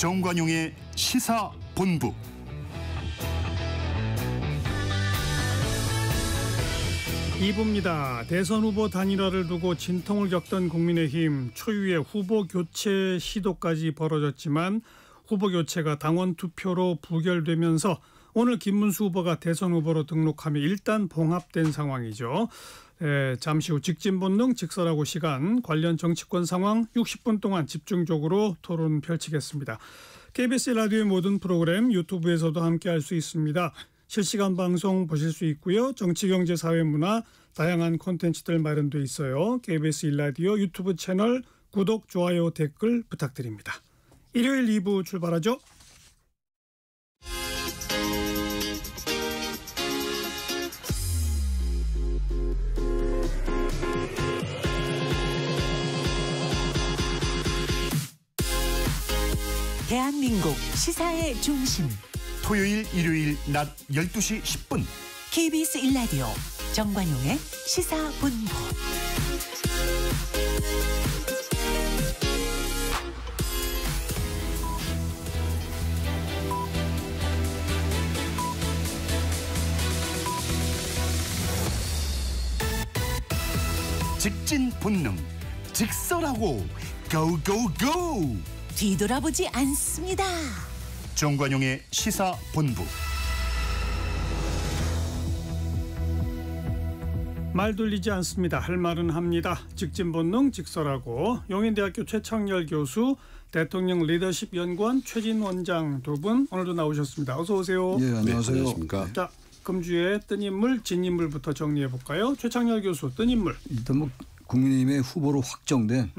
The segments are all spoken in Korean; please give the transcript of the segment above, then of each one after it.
정관용의 시사본부. 이부입니다. 대선 후보 단일화를 두고 진통을 겪던 국민의힘 초유의 후보 교체 시도까지 벌어졌지만 후보 교체가 당원 투표로 부결되면서 오늘 김문수 후보가 대선 후보로 등록하며 일단 봉합된 상황이죠. 잠시 후 직진본능 직설하고 시간 관련 정치권 상황 60분 동안 집중적으로 토론 펼치겠습니다. KBS 라디오의 모든 프로그램 유튜브에서도 함께할 수 있습니다. 실시간 방송 보실 수 있고요. 정치, 경제, 사회, 문화 다양한 콘텐츠들 마련되어 있어요. KBS 1라디오 유튜브 채널 구독, 좋아요, 댓글 부탁드립니다. 일요일 2부 출발하죠. 대한민국 시사의 중심. 토요일, 일요일 낮 12시 10분. KBS 1라디오 정관용의 시사본부. 직진 본능 직설하고 고고고. 뒤돌아보지 않습니다. 정관용의 시사본부. 말 돌리지 않습니다. 할 말은 합니다. 직진본능 직설하고 용인대학교 최창렬 교수, 대통령 리더십 연구원 최진 원장 두 분 오늘도 나오셨습니다. 어서 오세요. 네, 안녕하세요. 안녕하십니까. 자, 금주의 뜬 인물, 진 인물부터 정리해 볼까요? 최창렬 교수, 뜬 인물. 일단 뭐 국민의힘의 후보로 확정된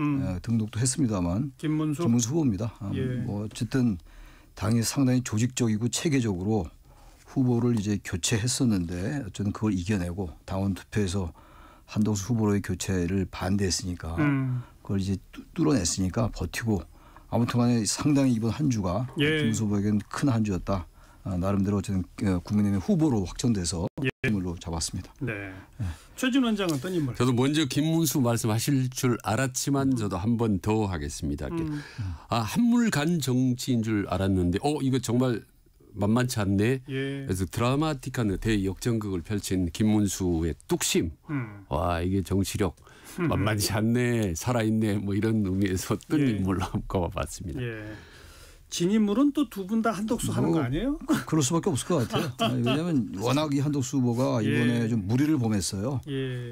등록도 했습니다만 김문수 후보입니다. 뭐 어쨌든 당이 상당히 조직적이고 체계적으로 후보를 이제 교체했었는데 어쨌든 그걸 이겨내고 당원 투표에서 한동수 후보로의 교체를 반대했으니까 그걸 이제 뚫어냈으니까 버티고 아무튼간에 상당히 이번 한 주가 김문수 후보에게는 큰 한 주였다. 나름대로 어쨌든 국민의힘의 후보로 확정돼서 인물로 잡았습니다. 네. 최진 원장은 어떤 인물? 저도 먼저 김문수 말씀하실 줄 알았지만 저도 한 번 더 하겠습니다. 한물간 정치인 줄 알았는데 이거 정말 만만치 않네. 그래서 드라마틱한 대역전극을 펼친 김문수의 뚝심. 와, 이게 정치력 만만치 않네, 살아있네, 뭐 이런 의미에서 뜬 인물로 한번 꼽아봤습니다. 진 인물은 또 두 분 다 한독수 하는 거 아니에요? 그럴 수밖에 없을 것 같아요. 왜냐하면 워낙 이 한독수 후보가 이번에 좀 무리를 범했어요.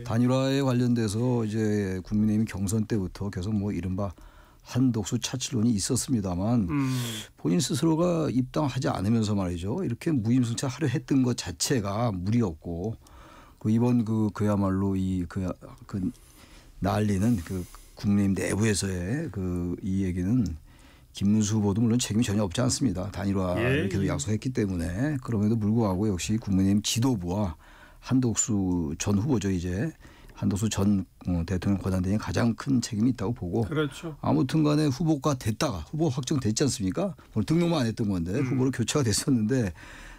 단일화에 관련돼서 이제 국민의힘 경선 때부터 계속 뭐 이른바 한독수 차치론이 있었습니다만 본인 스스로가 입당하지 않으면서 말이죠. 이렇게 무임승차하려 했던 것 자체가 무리였고 이번 그야말로 그 난리는 그 국민의힘 내부에서의 이 얘기는 김문수 후보도 물론 책임이 전혀 없지 않습니다. 단일화를 계속 약속했기 때문에 그럼에도 불구하고 역시 국민의힘 지도부와 한독수 전 후보죠. 이제 한독수 전 대통령 권한대행이 가장 큰 책임이 있다고 보고 그렇죠. 아무튼 간에 후보가 됐다가 후보 확정됐지 않습니까? 오늘 등록만 안 했던 건데 후보로 교체가 됐었는데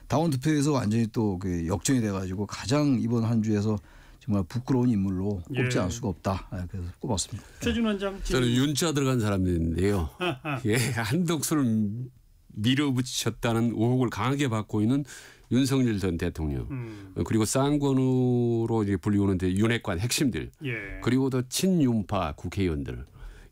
당원 투표에서 완전히 또 역전이 돼가지고 가장 이번 한 주에서 정말 부끄러운 인물로 꼽지 않을 수가 없다. 그래서 꼽았습니다. 최진 원장. 저는 윤자 들어간 사람인데요. 한독수를 밀어붙였다는 의혹을 강하게 받고 있는 윤석열 전 대통령 그리고 쌍권으로 이제 불리우는 윤핵관 핵심들 그리고 또 친윤파 국회의원들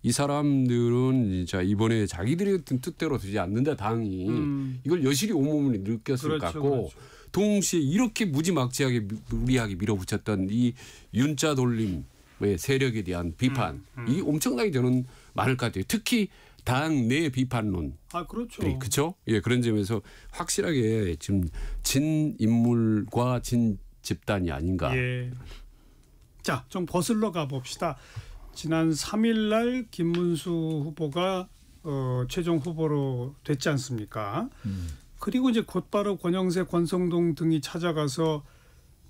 이 사람들은 진짜 이번에 자기들의 뜻대로 되지 않는다 당이 이걸 여실히 온몸으로 느꼈을 것 같고 그렇죠. 동시에 이렇게 무지막지하게 무리하게 밀어붙였던 이 윤자 돌림의 세력에 대한 비판 이 엄청나게 저는 많을 것 같아요. 특히 당 내 비판론. 그렇죠. 그렇죠. 그런 점에서 확실하게 지금 진 인물과 진 집단이 아닌가. 자, 좀 거슬러 가 봅시다. 지난 3일 날 김문수 후보가 최종 후보로 됐지 않습니까? 그리고 이제 곧바로 권영세, 권성동 등이 찾아가서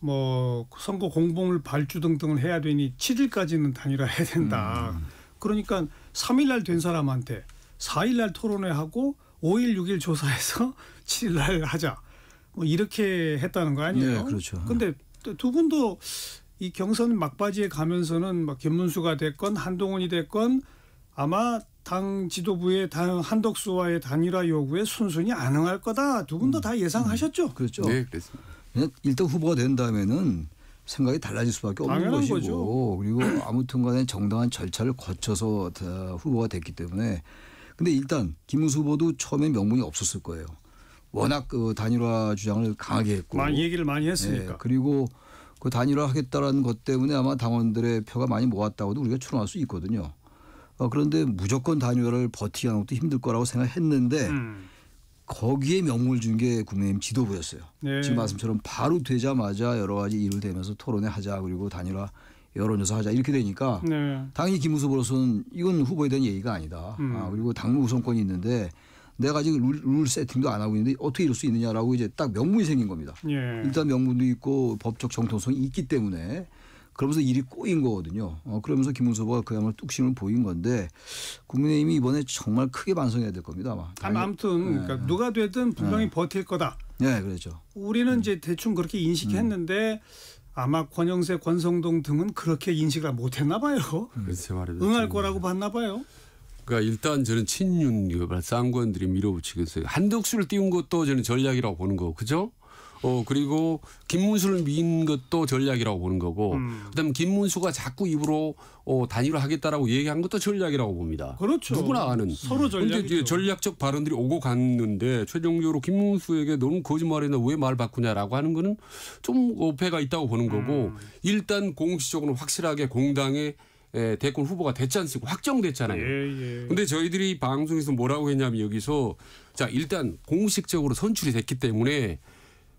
뭐 선거 공보물 발주 등등을 해야 되니 7일까지는 단일화해야 된다. 그러니까 3일 날 된 사람한테 4일 날 토론회하고 5일, 6일 조사해서 7일 날 하자. 뭐 이렇게 했다는 거 아니에요? 네, 그렇죠. 근데 두 분도 이 경선 막바지에 가면서는 막 김문수가 됐건 한동훈이 됐건 아마 당 지도부의 한덕수와의 단일화 요구에 순순히 안 응할 거다. 두 분 다 예상하셨죠? 그렇죠. 네, 그렇습니다. 일단 후보가 된 다음에는 생각이 달라질 수밖에 없는 것이고 거죠. 그리고 아무튼간에 정당한 절차를 거쳐서 후보가 됐기 때문에 근데 일단 김문수 후보도 처음에 명분이 없었을 거예요. 워낙 그 단일화 주장을 강하게 했고 얘기를 많이 했으니까. 그리고 그 단일화 하겠다라는 것 때문에 아마 당원들의 표가 많이 모았다고도 우리가 추론할 수 있거든요. 그런데 무조건 단일화를 버티기 하는 것도 힘들 거라고 생각했는데 거기에 명분을 준 게 국민의힘 지도부였어요. 네. 지금 말씀처럼 바로 되자마자 여러 가지 일을 대면서 토론회 하자 그리고 단일화 여론조사 하자 이렇게 되니까 네. 당연히 김문수 후보로서는 이건 후보에 대한 얘기가 아니다. 그리고 당무 우선권이 있는데 내가 아직 룰 세팅도 안 하고 있는데 어떻게 이럴 수 있느냐라고 이제 딱 명분이 생긴 겁니다. 예. 일단 명분도 있고 법적 정통성이 있기 때문에 그러면서 일이 꼬인 거거든요. 그러면서 김문수 후보가 그야말로 뚝심을 보인 건데 국민의힘이 이번에 정말 크게 반성해야 될 겁니다. 아마. 아무튼 그러니까 누가 되든 분명히 버틸 거다. 네, 그렇죠. 우리는 이제 대충 그렇게 인식했는데 아마 권영세, 권성동 등은 그렇게 인식을 못했나 봐요. 그렇죠, 말이죠. 응할 거라고 봤나 봐요. 그러니까 일단 저는 친윤 쌍권들이 밀어붙이겠어요. 한덕수를 띄운 것도 저는 전략이라고 보는 거고, 그죠? 그리고 김문수를 민 것도 전략이라고 보는 거고, 그다음에 김문수가 자꾸 입으로 단일화 하겠다라고 얘기한 것도 전략이라고 봅니다. 그렇죠. 누구나 아는. 서로 전략이죠. 그런데 전략적 발언들이 오고 갔는데 최종적으로 김문수에게 너는 거짓말이나 왜 말 바꾸냐라고 하는 거는 좀 오해가 있다고 보는 거고, 일단 공식적으로 확실하게 공당의 대권 후보가 됐지 않습니까? 확정됐잖아요. 그런데 저희들이 방송에서 뭐라고 했냐면 여기서 자 일단 공식적으로 선출이 됐기 때문에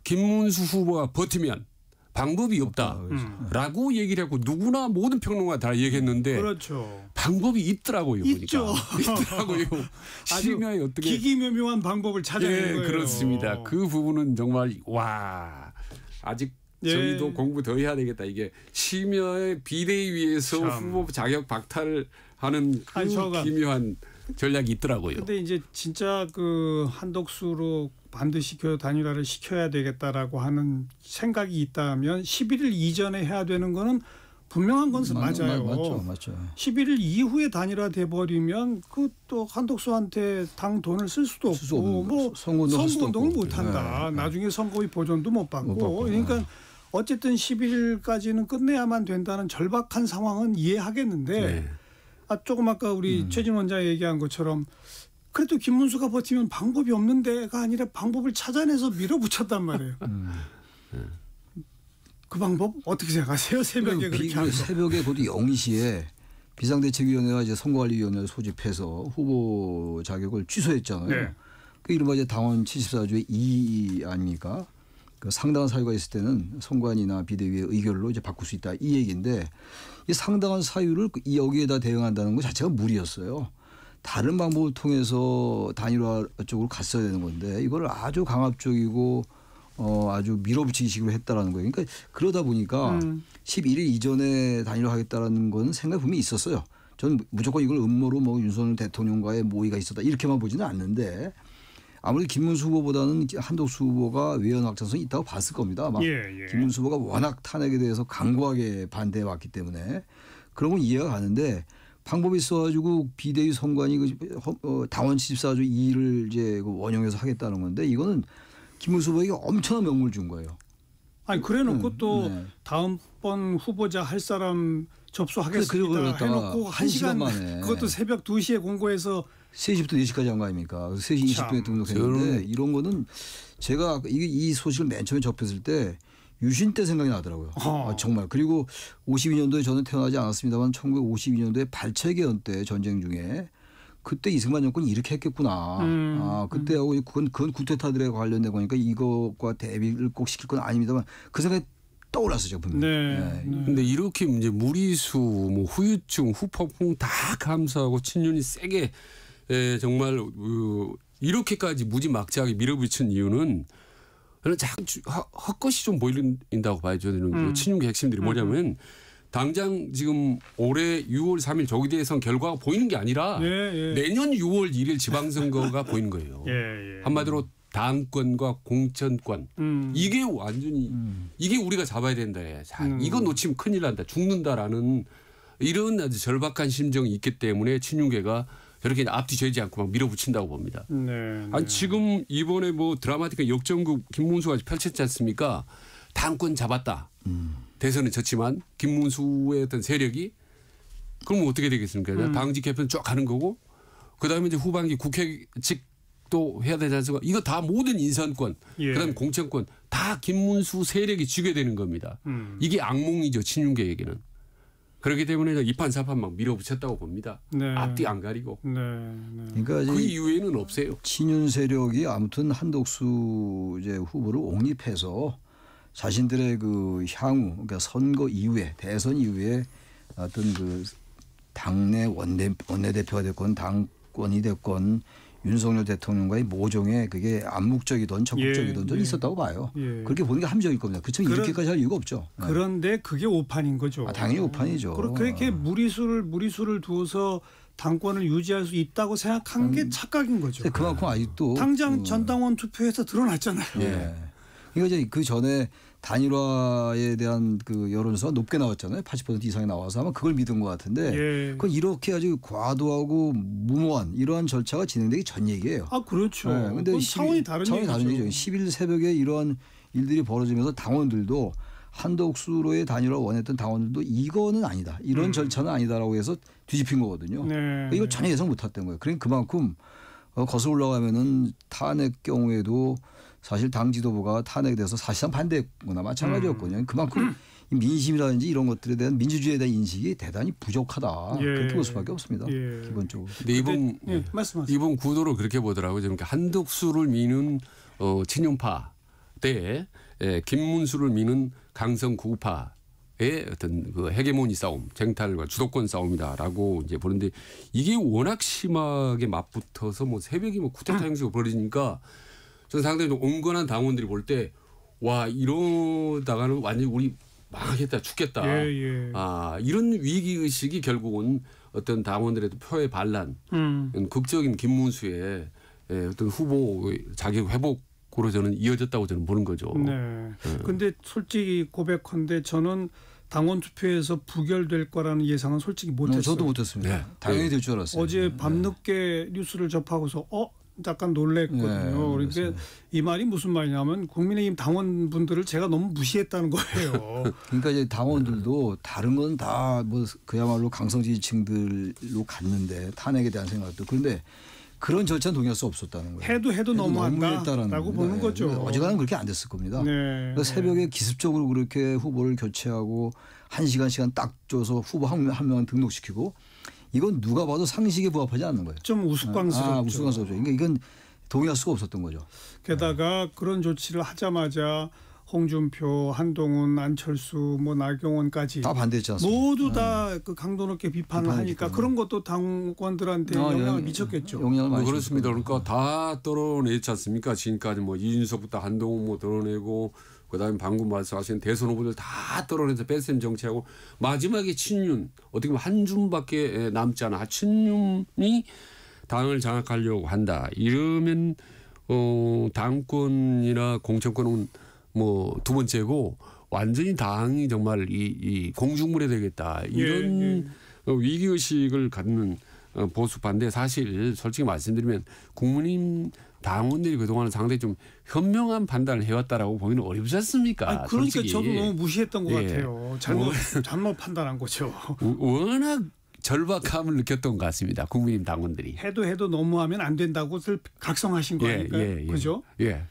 김문수 후보가 버티면 방법이 없다라고 얘기를 하고 누구나 모든 평론가 다 얘기했는데 그렇죠. 방법이 있더라고요. 있죠. 보니까. 있더라고요. 심야에 어떻게 기기묘묘한 방법을 찾아낸 거예요. 그렇습니다. 그 부분은 정말 와 아직 저희도 공부 더 해야 되겠다. 이게 심야의 비대위에서 후보 자격 박탈을 하는 그 기묘한 전략이 있더라고요. 근데 이제 진짜 그 한덕수로 반드시 단일화를 시켜야 되겠다라고 하는 생각이 있다면 11일 이전에 해야 되는 거는 분명한 건 맞아요. 맞죠. 11일 이후에 단일화돼 버리면 그 또 한덕수한테 당 돈을 쓸 수도 없고 뭐 선거운동을 못 한다. 나중에 선거비 보전도 못 받고. 그러니까 어쨌든 11일까지는 끝내야만 된다는 절박한 상황은 이해하겠는데 조금 아까 우리 최진 원장이 얘기한 것처럼 그래도 김문수가 버티면 방법이 없는 데가 아니라 방법을 찾아내서 밀어붙였단 말이에요. 그 방법 어떻게 생각하세요? 새벽에 그렇게 하는 거. 새벽에 곧 0시에 비상대책위원회가 이제 선거관리위원회를 소집해서 후보 자격을 취소했잖아요. 네. 그 이른바 이제 당원 74조의 2 아닙니까? 그 상당한 사유가 있을 때는 선관위나 비대위의 의결로 이제 바꿀 수 있다 이 얘기인데 이 상당한 사유를 여기에다 대응한다는 것 자체가 무리였어요. 다른 방법을 통해서 단일화 쪽으로 갔어야 되는 건데 이걸 아주 강압적이고 아주 밀어붙이기식으로 했다라는 거예요. 그러니까 그러다 보니까 11일 이전에 단일화하겠다라는 건 생각이 분명히 있었어요. 저는 무조건 이걸 음모로 뭐 윤석열 대통령과의 모의가 있었다 이렇게만 보지는 않는데 아무래도 김문수 후보보다는 한덕수 후보가 외연 확장성이 있다고 봤을 겁니다. 아마 김문수 후보가 워낙 탄핵에 대해서 강고하게 반대해 왔기 때문에 그런 건 이해가 가는데 방법이 있어가지고 비대위 선관위 당원 74조 2를 이제 원형해서 하겠다는 건데 이거는 김문수 후보에게 엄청난 명분을 준 거예요. 아니 그래놓고 또 다음번 후보자 할 사람 접수하겠습니다 해놓고 1시간 만에 그것도 새벽 2시에 공고해서 3시부터 4시까지 한 거 아닙니까? 3시 20분에 등록했는데 이런 거는 제가 이 소식을 맨 처음에 접했을 때 유신 때 생각이 나더라고요. 정말. 그리고 52년도에 저는 태어나지 않았습니다만 1952년도에 발췌개헌 때 전쟁 중에 그때 이승만 정권이 이렇게 했겠구나. 그때하고 그건 쿠데타들에 관련된 거니까 이것과 대비를 꼭 시킬 건 아닙니다만 그 생각이 떠올랐어요. 분명히. 근데 이렇게 이제 무리수, 뭐 후유증, 후폭풍 다 감수하고 친윤이 세게 정말 이렇게까지 무지막지하게 밀어붙인 이유는 저는 자꾸 헛것이 좀 보인다고 봐요. 저는 친윤계 핵심들이 뭐냐면 당장 지금 올해 6월 3일 조기 대선 결과가 보이는 게 아니라 내년 6월 1일 지방선거가 보이는 거예요. 한마디로 당권과 공천권 이게 완전히 이게 우리가 잡아야 된다. 자, 이거 놓치면 큰일 난다. 죽는다라는 이런 아주 절박한 심정이 있기 때문에 친윤계가 저렇게 앞뒤 재지 않고 막 밀어붙인다고 봅니다. 네. 아니 지금 이번에 뭐 드라마틱한 역전극 김문수가 펼쳤지 않습니까? 당권 잡았다. 대선은 졌지만 김문수의 어떤 세력이 그럼 어떻게 되겠습니까? 당직 개편 쫙 가는 거고 그다음에 이제 후반기 국회직도 해야 되지 않습니까? 이거 다 모든 인선권, 그다음 공천권 다 김문수 세력이 쥐게 되는 겁니다. 이게 악몽이죠 친윤계에게는. 그렇기 때문에 이판사판 막 밀어붙였다고 봅니다. 네. 앞뒤 안 가리고. 네. 그러니까 그 이후에는 없어요. 친윤 세력이 아무튼 한덕수 이제 후보를 옹립해서 자신들의 그 향후 그러니까 선거 이후에 대선 이후에 어떤 그 당내 원내대표가 됐건 당권이 됐건 윤석열 대통령과의 모종에 그게 암묵적이든 적극적이든 좀 있었다고 봐요. 그렇게 보는 게 함정일 겁니다. 그렇지만 이렇게까지 할 이유가 없죠. 그런데 그게 오판인 거죠. 당연히 오판이죠. 그렇게 무리수를 두어서 당권을 유지할 수 있다고 생각한 게 착각인 거죠. 그만큼 아직도 당장 전당원 투표에서 드러났잖아요. 이거 이제 그 전에 단일화에 대한 그 여론조사가 높게 나왔잖아요. 80% 이상이 나와서 아마 그걸 믿은 것 같은데 그건 이렇게 아주 과도하고 무모한 이러한 절차가 진행되기 전 얘기예요. 아 그렇죠. 그런데 차원이 다른 얘기죠. 10일 새벽에 이러한 일들이 벌어지면서 당원들도 한덕수로의 단일화 원했던 당원들도 이거는 아니다. 이런 절차는 아니다라고 해서 뒤집힌 거거든요. 이걸 전혀 예상 못했던 거예요. 그러니까 그만큼 거슬러 올라가면은 탄핵 경우에도 사실 당 지도부가 탄핵돼서 사실상 반대했거나 마찬가지였거든요. 그만큼 민심이라든지 이런 것들에 대한 민주주의에 대한 인식이 대단히 부족하다. 그렇게 볼 수밖에 없습니다. 기본적으로. 근데 이번 구도를 그렇게 보더라고요. 그러니까 한덕수를 미는 친윤파 때 김문수를 미는 강성 구파의 어떤 그 헤게모니 싸움, 쟁탈과 주도권 싸움이다라고 이제 보는데 이게 워낙 심하게 맞붙어서 뭐 새벽에 뭐 쿠데타 형식으로 벌어지니까 저는 상당히 좀 온건한 당원들이 볼 때 와 이러다가는 완전히 우리 망하겠다 죽겠다. 아 이런 위기 의식이 결국은 어떤 당원들의 표의 반란, 극적인 김문수의 어떤 후보 자격 회복으로 저는 이어졌다고 저는 보는 거죠. 그런데 솔직히 고백컨대 저는 당원 투표에서 부결될 거라는 예상은 솔직히 못했어요. 저도 못했습니다. 당연히 될 줄 알았어요. 어제 밤늦게 뉴스를 접하고서 약간 놀랬거든요. 그러니까 이 말이 무슨 말이냐면 국민의힘 당원분들을 제가 너무 무시했다는 거예요. 그러니까 이제 당원들도 다른 건 다 뭐 그야말로 강성 지지층들로 갔는데 탄핵에 대한 생각도 그런데 그런 절차는 동의할 수 없었다는 거예요. 해도 너무한다라고 보는 거죠. 어지간하면 그렇게 안 됐을 겁니다. 그러니까 새벽에 기습적으로 그렇게 후보를 교체하고 1시간 딱 줘서 후보 한 명을 등록시키고 이건 누가 봐도 상식에 부합하지 않는 거예요. 좀 우스꽝스럽죠. 우스꽝스럽죠. 그러니까 이건 동의할 수가 없었던 거죠. 게다가 그런 조치를 하자마자 홍준표, 한동훈, 안철수, 뭐 나경원까지 다 반대했지 않습니까? 모두 다 그 강도 높게 비판을 하니까 그런 것도 당원들한테 영향을 미쳤겠죠. 영향을 많이 그렇습니다. 그러니까 다 떨어냈지 않습니까? 지금까지 뭐 이준석부터 한동훈 뭐 떨어내고 그다음에 방금 말씀하신 대선 후보들 다 떨어내서 뺄셈 정치하고 마지막에 친윤 어떻게 보면 한 줌밖에 남지 않아 친윤이 당을 장악하려고 한다. 이러면 당권이나 공천권은 뭐 두 번째고 완전히 당이 정말 이 공중물에 되겠다. 이런 위기의식을 갖는 보수파인데 사실 솔직히 말씀드리면 국민의힘 당원들이 그동안은 상당히 좀 현명한 판단을 해왔다라고 보기는 어렵지 않습니까? 그러니까 솔직히. 저도 너무 무시했던 것 같아요. 잘못 판단한 거죠. 워낙 절박함을 느꼈던 것 같습니다. 국민의힘 당원들이. 해도 너무하면 안 된다고 각성하신 거니까요. 그죠?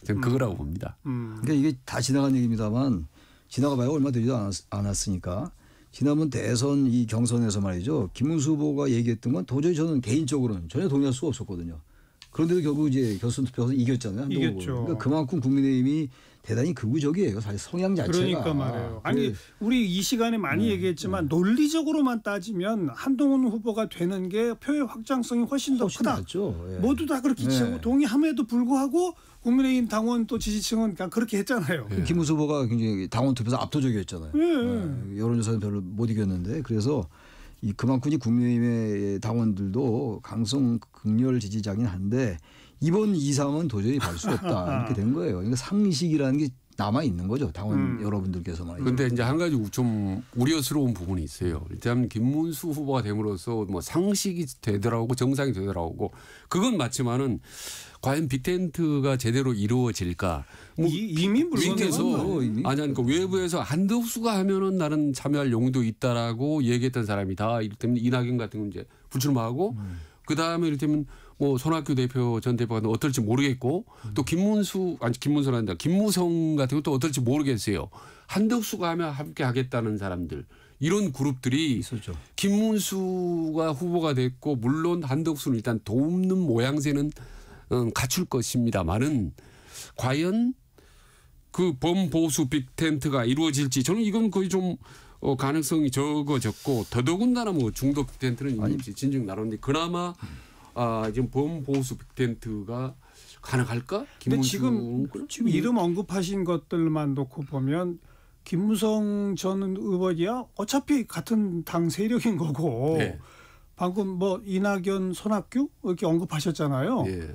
저는 그거라고 봅니다. 그러니까 이게 다 지나간 얘기입니다만 지나가봐야 얼마 되지도 않았으니까 지난번 대선 이 경선에서 말이죠. 김문수 후보가 얘기했던 건 도저히 저는 개인적으로는 전혀 동의할 수가 없었거든요. 그런데도 결국 이제 결선 투표에서 이겼잖아요. 이겼죠. 그러니까 그만큼 국민의힘이 대단히 극우적이에요. 사실 성향 자체가. 그러니까 말이에요. 아니 우리 이 시간에 많이 얘기했지만 논리적으로만 따지면 한동훈 후보가 되는 게 표의 확장성이 훨씬 더 크다. 낫죠. 모두 다 그렇게 동의함에도 불구하고 국민의힘 당원 또 지지층은 그렇게 했잖아요. 김문수 후보가 굉장히 당원 투표에서 압도적이었잖아요. 여론조사는 별로 못 이겼는데 그래서 그만큼 국민의힘의 당원들도 강성 극렬 지지자긴 한데 이번 이상은 도저히 갈 수 없다 이렇게 된 거예요. 그러니까 상식이라는 게 남아 있는 거죠. 당원 여러분들께서만. 그런데 이제 한 가지 좀 우려스러운 부분이 있어요. 일단 김문수 후보가 됨으로써 뭐 상식이 되더라고 정상이 되더라고 그건 맞지만은 과연 빅텐트가 제대로 이루어질까? 뭐 이미 물론에서 그러니까 외부에서 한덕수가 하면은 나는 참여할 용도 있다라고 얘기했던 사람이다. 이를테면 이낙연 같은 경우 이제 불출마하고 그 다음에 이를테면 뭐 손학규 대표 전 대표가 어떨지 모르겠고 또 김무성 같은 것도 어떨지 모르겠어요. 한덕수가 하면 함께 하겠다는 사람들 이런 그룹들이 있었죠. 김문수가 후보가 됐고 물론 한덕수는 일단 돕는 모양새는 갖출 것입니다만은 과연 그 범보수 빅텐트가 이루어질지 저는 이건 거의 좀 가능성이 적어졌고 더더군다나 뭐 중도 빅텐트는 이미 진즉 나오는데 그나마 지금 범보수 빅텐트가 가능할까? 근데 지금 이름 언급하신 것들만 놓고 보면 김무성 전 의원이야 어차피 같은 당 세력인 거고 네. 방금 뭐 이낙연, 손학규 이렇게 언급하셨잖아요. 예.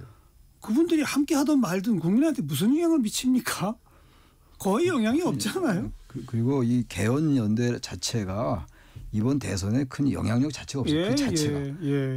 그분들이 함께 하든 말든 국민한테 무슨 영향을 미칩니까? 거의 영향이 없잖아요. 그리고 이 개헌연대 자체가 이번 대선에 큰 영향력 자체가 없어요. 그 자체가.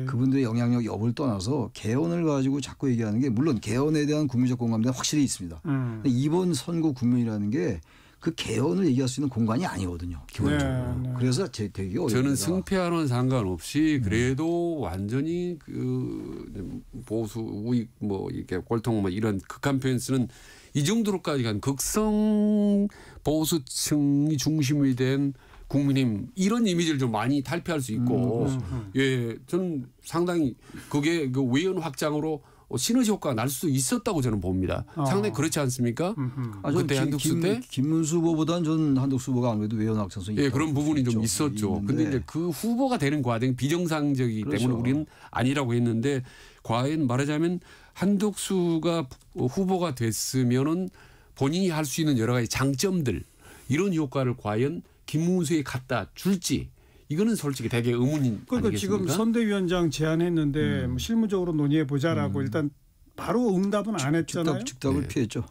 그분들의 영향력 여부를 떠나서 개헌을 가지고 자꾸 얘기하는 게 물론 개헌에 대한 국민적 공감대는 확실히 있습니다. 이번 선거 국면이라는 게 그 개헌을 얘기할 수 있는 공간이 아니거든요. 기본적으로. 그래서 되게 어렵습니다. 저는 승패와는 상관없이 그래도 완전히 그 보수 우익 뭐 이렇게 꼴통 뭐 이런 극한 표현쓰는 이 정도로까지 간 극성 보수층이 중심이 된 국민의힘 이런 이미지를 좀 많이 탈피할 수 있고 예, 저는 상당히 그게 그 외연 확장으로 시너지 효과가 날 수도 있었다고 저는 봅니다. 상당히 그렇지 않습니까? 그때 한덕수 때 김문수 후보보다는 전 한덕수 후보가 아무래도 외연 확장성이 예, 그런 부분이 좀 있었죠. 그런데 이제 그 후보가 되는 과정이 비정상적이기 그렇죠. 때문에 우리는 아니라고 했는데 과연 말하자면 한덕수가 후보가 됐으면은 본인이 할 수 있는 여러 가지 장점들 이런 효과를 과연 김문수에 갖다 줄지 이거는 솔직히 되게 의문인 그러니까 아니겠습니까? 지금 선대위원장 제안했는데 뭐 실무적으로 논의해 보자라고 일단 바로 응답은 안 했잖아요. 즉답을 네. 피했죠.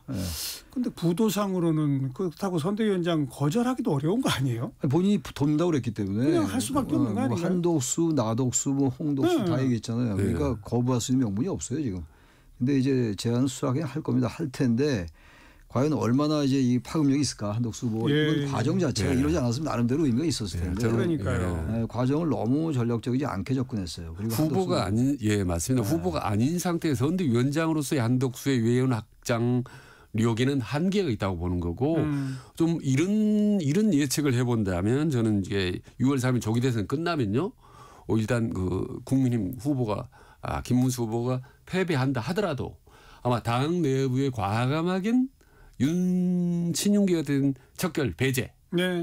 그런데 구도상으로는 그렇다고 선대위원장 거절하기도 어려운 거 아니에요? 본인이 돈다고 그랬기 때문에 그냥 할 수밖에 없는 거 아닌가요? 한독수, 나독수, 뭐 홍독수 다 얘기했잖아요. 그러니까 거부할 수 있는 명분이 없어요 지금. 근데 이제 제안을 수락해 할 겁니다. 할 텐데 과연 얼마나 이제 이 파급력이 있을까 한덕수 후보 이번 과정 자체가 이러지 않았으면 나름대로 의미가 있었을 텐데 그러니까요. 과정을 너무 전략적이지 않게 접근했어요. 그리고 후보가 아닌 맞습니다. 후보가 아닌 상태에서 선대위원장으로서의 한덕수의 외연 확장 력에는 한계가 있다고 보는 거고 좀 이런 예측을 해본다면 저는 이제 6월 3일 조기 대선 끝나면요 일단 그 국민의힘 후보가 김문수 후보가 패배한다 하더라도 아마 당 내부에 과감하게 친윤계가 된 척결 배제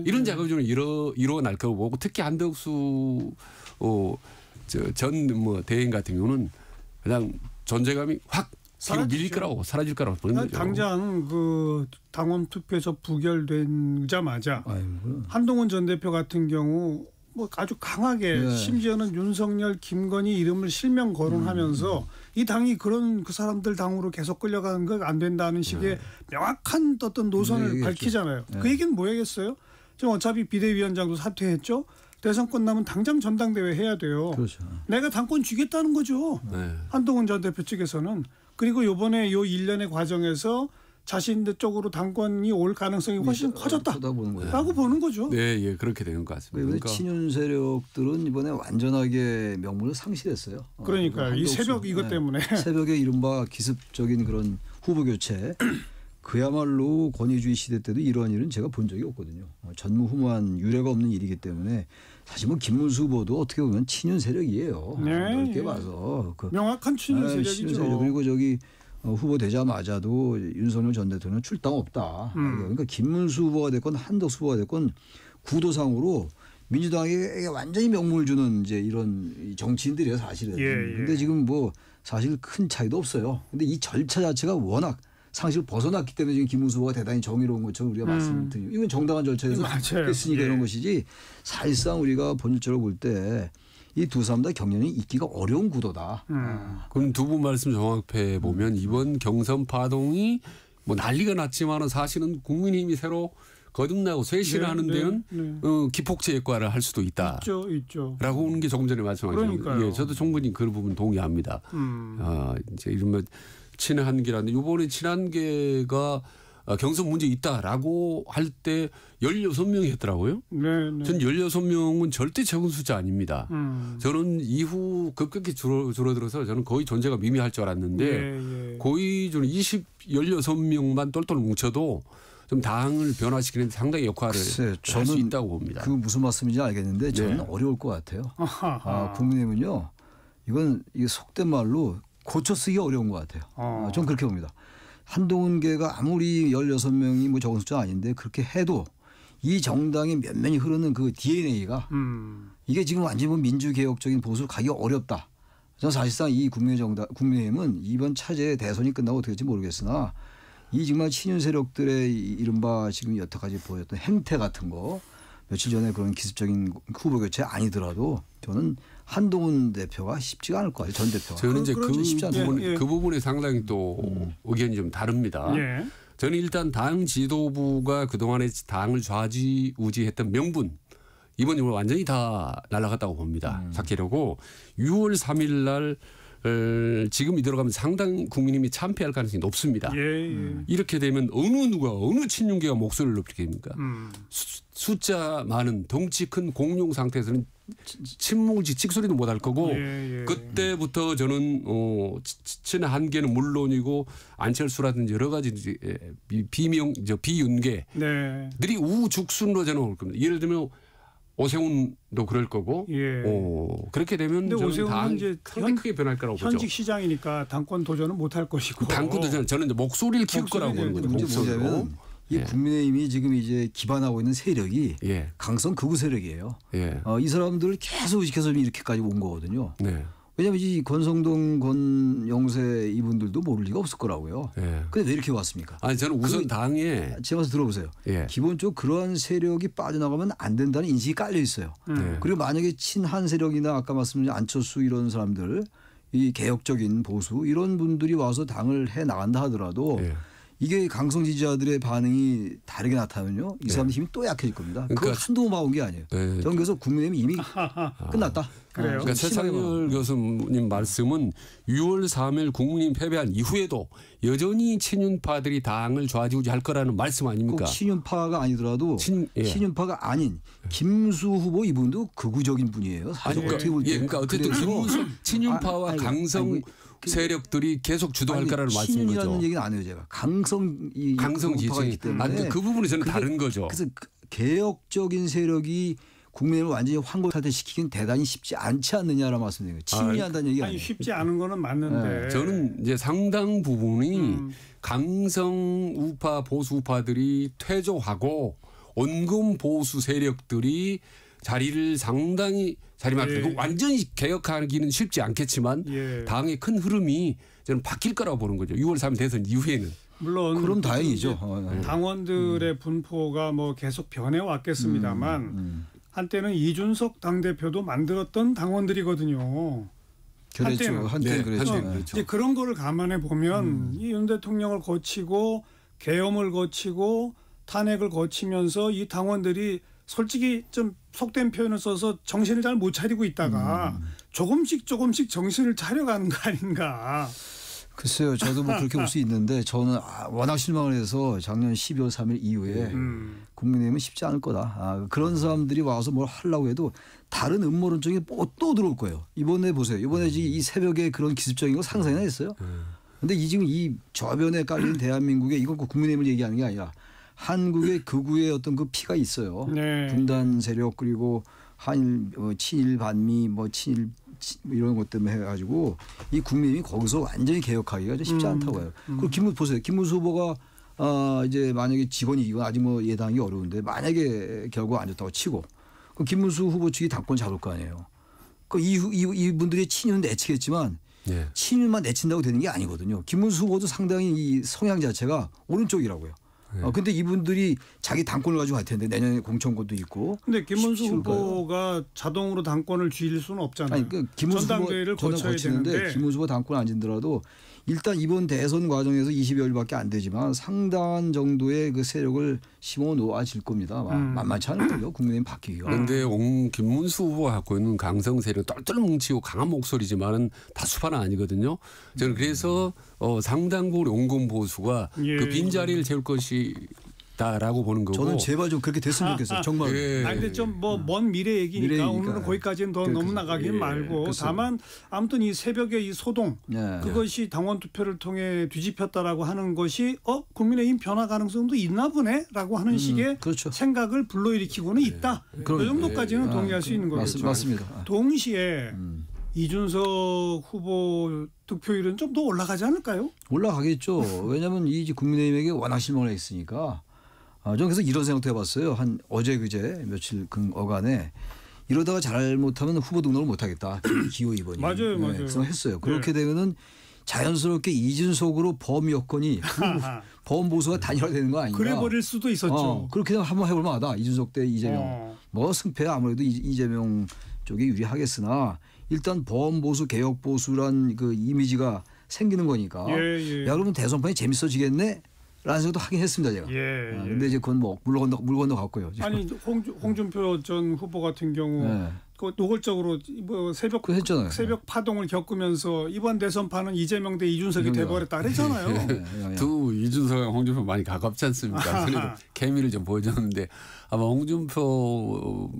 이런 작업이 좀 일어날 거고 보고 특히 한덕수 전 뭐 대행 같은 경우는 그냥 존재감이 확 뒤로 밀릴 거라고 사라질 거라고 보는 거죠. 당장 그 당원 투표에서 부결되자마자 한동훈 전 대표 같은 경우 뭐 아주 강하게 심지어는 윤석열, 김건희 이름을 실명 거론하면서 이 당이 그 사람들 당으로 계속 끌려가는 거 안 된다는 식의 명확한 어떤 노선을 밝히잖아요. 그 얘기는 뭐야겠어요? 지금 어차피 비대위원장도 사퇴했죠. 대선 끝나면 당장 전당대회 해야 돼요. 그렇죠. 내가 당권 쥐겠다는 거죠. 한동훈 전 대표 측에서는. 그리고 이번에 요 1년의 과정에서 자신들 쪽으로 당권이 올 가능성이 훨씬 커졌다라고 보는 거죠. 네, 예, 그렇게 되는 것 같습니다. 그러니까 친윤 세력들은 이번에 완전하게 명분을 상실했어요. 그러니까 이 새벽 이것 때문에 새벽에 이른바 기습적인 그런 후보 교체. 그야말로 권위주의 시대 때도 이러한 일은 제가 본 적이 없거든요. 전무후무한 유례가 없는 일이기 때문에 사실 뭐 김문수 후보도 어떻게 보면 친윤 세력이에요. 넓게 봐서 명확한 친윤 세력이죠. 그리고 저기 후보 되자마자도 윤석열 전 대통령은 출당 없다. 그러니까 김문수 후보가 됐건 한덕수 후보가 됐건 구도상으로 민주당에게 완전히 명분을 주는 이제 이런 정치인들이에요 사실은. 근데 지금 뭐 사실 큰 차이도 없어요. 근데 이 절차 자체가 워낙 상식을 벗어났기 때문에 지금 김문수 후보가 대단히 정의로운 것처럼 우리가 말씀드리고 이건 정당한 절차에서 했으니까 이런 것이지 사실상 우리가 본질적으로 볼 때 이 두 사람 다 경연이 있기가 어려운 구도다. 그럼 두 분 말씀 종합해 보면 이번 경선 파동이 뭐 난리가 났지만은 사실은 국민의힘이 새로 거듭나고 쇄신하는 데는 기폭제 역할을 할 수도 있다. 있죠. 라고 하는 게 조금 전에 말씀하신. 예, 저도 충분히 그 부분 동의합니다. 이제 이러면 친한계라는데 이번에 친한계가 경선 문제 있다라고 할 때 16명이 했더라고요. 전 16명은 절대 적은 숫자 아닙니다. 저는 이후 급격히 줄어들어서 저는 거의 존재가 미미할 줄 알았는데 거의 저는 16명만 똘똘 뭉쳐도 좀 당을 변화시키는 데 상당히 역할을 할 수 있다고 봅니다. 그 무슨 말씀인지 알겠는데 저는 어려울 것 같아요. 국민의힘은요. 이게 속된 말로 고쳐 쓰기 어려운 것 같아요. 좀 그렇게 봅니다. 한동훈계가 아무리 16명이 뭐 적은 숫자 아닌데 그렇게 해도 이 정당의 면면이 흐르는 그 DNA가 이게 지금 완전히 뭐 민주개혁적인 보수를 가기 어렵다. 저는 사실상 이 국민의힘은 이번 차제 대선이 끝나고 어떻게 될지 모르겠으나 이 정말 친윤 세력들의 이른바 지금 여태까지 보였던 행태 같은 거 며칠 전에 그런 기습적인 후보 교체 아니더라도 저는 한동훈 대표가 쉽지가 않을 것 같아요. 전 대표가. 저는 이제 그 부분에 상당히 또 의견이 좀 다릅니다. 저는 일단 당 지도부가 그동안에 당을 좌지우지했던 명분 이번 완전히 다 날아갔다고 봅니다. 삭제하고 6월 3일 날 지금 들어가면 상당히 국민의힘이 참패할 가능성이 높습니다. 이렇게 되면 어느 친윤계가 목소리를 높이겠습니까? 숫자 많은 덩치 큰 공룡 상태에서는 침묵을 찍소리도 못할 거고 그때부터 저는 친한계는 물론이고 안철수라든지 여러 가지 비윤계들이 우죽순으로 저는 올 겁니다. 예를 들면 오세훈도 그럴 거고 그렇게 되면 저는 당 상당히 크게 변할 거라고 보죠. 현직 시장이니까 당권 도전은 못할 것이고. 당권 도전 저는 이제 목소리를 키울 거라고 보는 거죠. 문제 뭐냐면 이 국민의힘이 지금 이제 기반하고 있는 세력이 강성 극우 세력이에요. 이 사람들을 계속 의식해서 이렇게까지 온 거거든요. 왜냐하면 이 권성동, 권영세 이분들도 모를 리가 없을 거라고요. 근데 왜 이렇게 왔습니까? 아니 저는 우선 당에 제 말씀 들어보세요. 기본적으로 그러한 세력이 빠져나가면 안 된다는 인식이 깔려 있어요. 그리고 만약에 친한 세력이나 아까 말씀드린 안철수 이런 사람들 이 개혁적인 보수 이런 분들이 와서 당을 해 나간다 하더라도 이게 강성 지지자들의 반응이 다르게 나타나면요. 이 사람들 힘이 또 약해질 겁니다. 그건 한두 번 와온 게 아니에요. 저는 그래서 국민의힘이 이미 끝났다. 그래요. 그러니까 최상열 교수님 말씀은 6월 3일 국민의힘 패배한 이후에도 여전히 친윤파들이 당을 좌지우지할 거라는 말씀 아닙니까? 꼭 친윤파가 아니더라도 친윤파가 아닌 김수 후보 이분도 극우적인 분이에요. 사실 어떻게 볼 때. 그러니까 어쨌든 김수 친윤파와 강성 세력들이 계속 주도할 거라는 말씀인 거죠. 친윤이라는 얘기는 안 해요 제가. 강성 지지. 그 부분이 저는 다른 거죠. 그래서 개혁적인 세력이 국민을 완전히 환골탈퇴시키긴 대단히 쉽지 않지 않느냐라는 말씀이에요. 친윤한다는 얘기 아니에요. 쉽지 않은 거는 맞는데. 저는 이제 상당 부분이 강성 우파 보수 우파들이 퇴조하고 온건 보수 세력들이 자리를 상당히 자리만큼 완전히 개혁하기는 쉽지 않겠지만 당의 큰 흐름이 저는 바뀔 거라고 보는 거죠. 6월 3일 대선 이후에는. 물론 그럼 다행이죠. 당원들의 분포가 뭐 계속 변해 왔겠습니다만 한때는 이준석 당대표도 만들었던 당원들이거든요. 그렇죠. 한때는 그랬죠. 이제 그런 거를 감안해 보면 이 윤 대통령을 거치고 계엄을 거치고 탄핵을 거치면서 이 당원들이 솔직히 좀 속된 표현을 써서 정신을 잘 못 차리고 있다가 조금씩 정신을 차려가는 거 아닌가. 글쎄요. 저도 뭐 그렇게 볼 수 있는데 저는 워낙 실망을 해서 작년 12월 3일 이후에 국민의힘은 쉽지 않을 거다. 그런 사람들이 와서 뭘 하려고 해도 다른 음모론적인 또 들어올 거예요. 이번에 보세요. 이번에 이 새벽에 그런 기습적인 거 상상이나 했어요. 근데 지금 이 저변에 깔린 대한민국에 이건 국민의힘을 얘기하는 게 아니라 한국의 극우의 어떤 그 피가 있어요. 분단 세력 그리고 한일 친일 반미 친일 이런 것 때문에 해가지고 이 국민이 거기서 완전히 개혁하기가 쉽지 않다고 해요. 그리고 보세요. 김문수 후보가 이제 만약에 직원이 이건 아직 뭐 예단하기 어려운데 만약에 결과가 안 좋다고 치고 그럼 김문수 후보 측이 당권 잡을 거 아니에요. 그 이분들이 친윤은 내치겠지만 친윤만 내친다고 되는 게 아니거든요. 김문수 후보도 상당히 이 성향 자체가 오른쪽이라고요. 근데 이분들이 자기 당권을 가지고 갈 텐데 내년에 공천권도 있고. 근데 김문수 후보가 자동으로 당권을 쥐일 수는 없잖아요. 아니, 그러니까 김문수 전당대회를 거쳐야 되는데 김문수 후보 당권 안 진더라도 일단 이번 대선 과정에서 20여일밖에 안 되지만 상당한 정도의 그 세력을 심어 놓아질 겁니다. 만만치 않을 거예요. 국민의힘 바뀌기가. 그런데 김문수 후보가 갖고 있는 강성 세력 똘똘 뭉치고 강한 목소리지만은 다수파는 아니거든요. 저는 그래서 상당부 용건 보수가 그 빈자리를 채울 것이다라고 보는 거고. 저는 제발 좀 그렇게 됐으면 좋겠어요. 정말. 아니 근데 좀 뭐 먼 미래 얘기니까 오늘은 거기까지는 더 너무 나가긴 말고 다만 아무튼 이 새벽에 이 소동 그것이 당원 투표를 통해 뒤집혔다라고 하는 것이 국민의힘 변화 가능성도 있나 보네라고 하는 식의 그렇죠. 생각을 불러일으키고는 있다. 그 정도까지는 동의할 수 있는 거죠. 맞습니다. 동시에 이준석 후보 득표율은 좀 더 올라가지 않을까요? 올라가겠죠. 왜냐하면 이 국민의힘에게 워낙 실망을 했으니까. 저는 그래서 이런 생각도 해봤어요. 한 어제 그제 며칠 어간에 이러다가 잘못하면 후보 등록을 못하겠다. 기호 2번이. 맞아요. 그래서 했어요. 그렇게 되면은 자연스럽게 이준석으로 범 여건이 범 보수가 단일화되는 거 아닌가. 그래 버릴 수도 있었죠. 그렇게 한번 해볼 만하다. 이준석 대 이재명. 뭐 승패 아무래도 이재명 쪽이 유리하겠으나 일단 범 보수 개혁 보수란 그 이미지가 생기는 거니까. 야 그러면 대선판이 재밌어지겠네. 라는 생각도 하긴 했습니다 제가. 근데 이제 그건 뭐 물 건너 갔고요. 아니 홍준표 전 후보 같은 경우 그 노골적으로 뭐 새벽 파동을 겪으면서 이번 대선판은 이재명 대 이준석이 돼버렸다 그랬잖아요. 두 이준석과 홍준표 많이 가깝지 않습니까? 그래도 케미를 좀 보여줬는데 아마 홍준표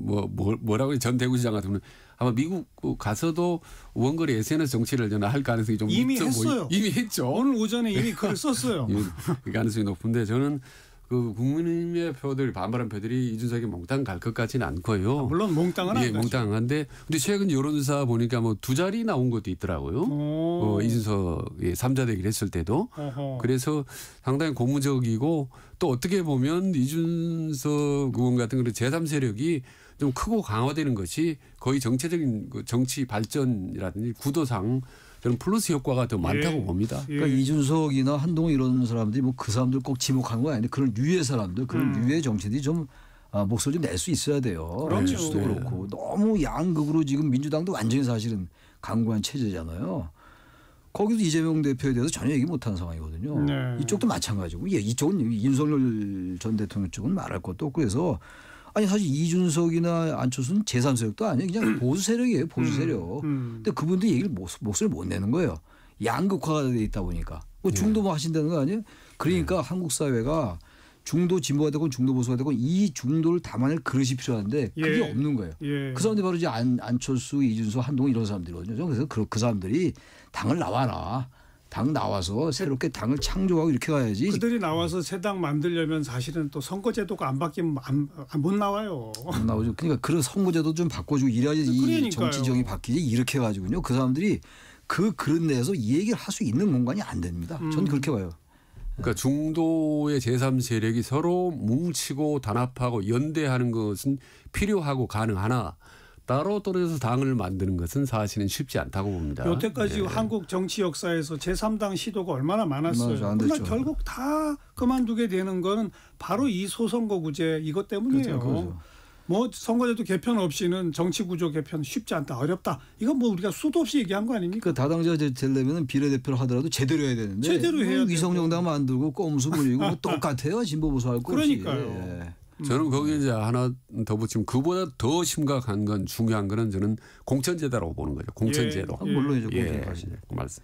뭐라고 전 대구시장 같은 경우는 아마 미국 가서도 원거리 SNS 정치를 저는 할 가능성이 좀 이미 했어요. 이미 했죠. 오늘 오전에 이미 글을 썼어요. 그 가능성이 높은데 저는 그 국민의힘의 표들 반발한 표들이 이준석이 몽땅 갈 것 같지는 않고요. 물론 몽땅은 안 가죠. 몽땅한데 근데 최근 여론조사 보니까 뭐 두 자리 나온 것도 있더라고요. 이준석이 3자 대결 했을 때도. 그래서 상당히 고무적이고 또 어떻게 보면 이준석 의원 같은 그런 제3세력이 좀 크고 강화되는 것이 거의 정체적인 정치 발전이라든지 구도상 저는 플러스 효과가 더 많다고 봅니다. 그러니까 이준석이나 한동훈 이런 사람들이 뭐 그 사람들 꼭 지목하는 건 아닌데 그런 유의 사람들, 그런 유의 정치인들이 좀 목소리 좀 낼 수 있어야 돼요. 안철수도 그렇고 너무 양극으로 지금 민주당도 완전히 사실은 강구한 체제잖아요. 거기도 이재명 대표에 대해서 전혀 얘기 못하는 상황이거든요. 이쪽도 마찬가지고 이쪽은 윤석열 전 대통령 쪽은 말할 것도 없고 그래서 아니 사실 이준석이나 안철수는 제3세력도 아니에요. 그냥 보수 세력이에요. 보수 세력. 근데 그분들이 얘기를 목소리를 못 내는 거예요. 양극화가 돼 있다 보니까. 뭐 중도 뭐 하신다는 거 아니에요? 그러니까 한국 사회가 중도 진보가 되건 중도 보수가 되건 이 중도를 담아낼 그릇이 필요한데 그게 없는 거예요. 그 사람들이 바로 이제 안철수, 이준석, 한동훈 이런 사람들이거든요. 그래서 그 사람들이 당을 나와라. 당 나와서 새롭게 당을 창조하고 이렇게 가야지. 그들이 나와서 새 당 만들려면 사실은 또 선거제도가 안 바뀌면 못 나와요. 안 나오죠. 그러니까 그런 선거제도 좀 바꿔주고 이래야지 이 정치 지형이 바뀌지. 이렇게 가지고요. 그 사람들이 그 그릇 내에서 이 얘기를 할 수 있는 공간이 안 됩니다. 저는 그렇게 봐요. 그러니까 중도의 제3세력이 서로 뭉치고 단합하고 연대하는 것은 필요하고 가능하나 따로 떨어져서 당을 만드는 것은 사실은 쉽지 않다고 봅니다. 여태까지 한국 정치 역사에서 제3당 시도가 얼마나 많았어요. 그러나 결국 다 그만두게 되는 건 바로 이 소선거구제 이것 때문이에요. 그렇죠. 뭐 선거제도 개편 없이는 정치구조 개편 쉽지 않다. 어렵다. 이건 뭐 우리가 수도 없이 얘기한 거 아닙니까? 그 다당제가 되려면 비례대표를 하더라도 제대로 해야 되는데 제대로 해야 위성정당 만들고 꼼수 부리고 뭐 똑같아요. 진보보수할 거 없이. 그러니까요. 저는 거기에 이제 하나 더 붙이면 그보다 더 심각한 건 중요한 거는 저는 공천제도라고 보는 거죠. 공천제도. 물론이죠. 그 말씀.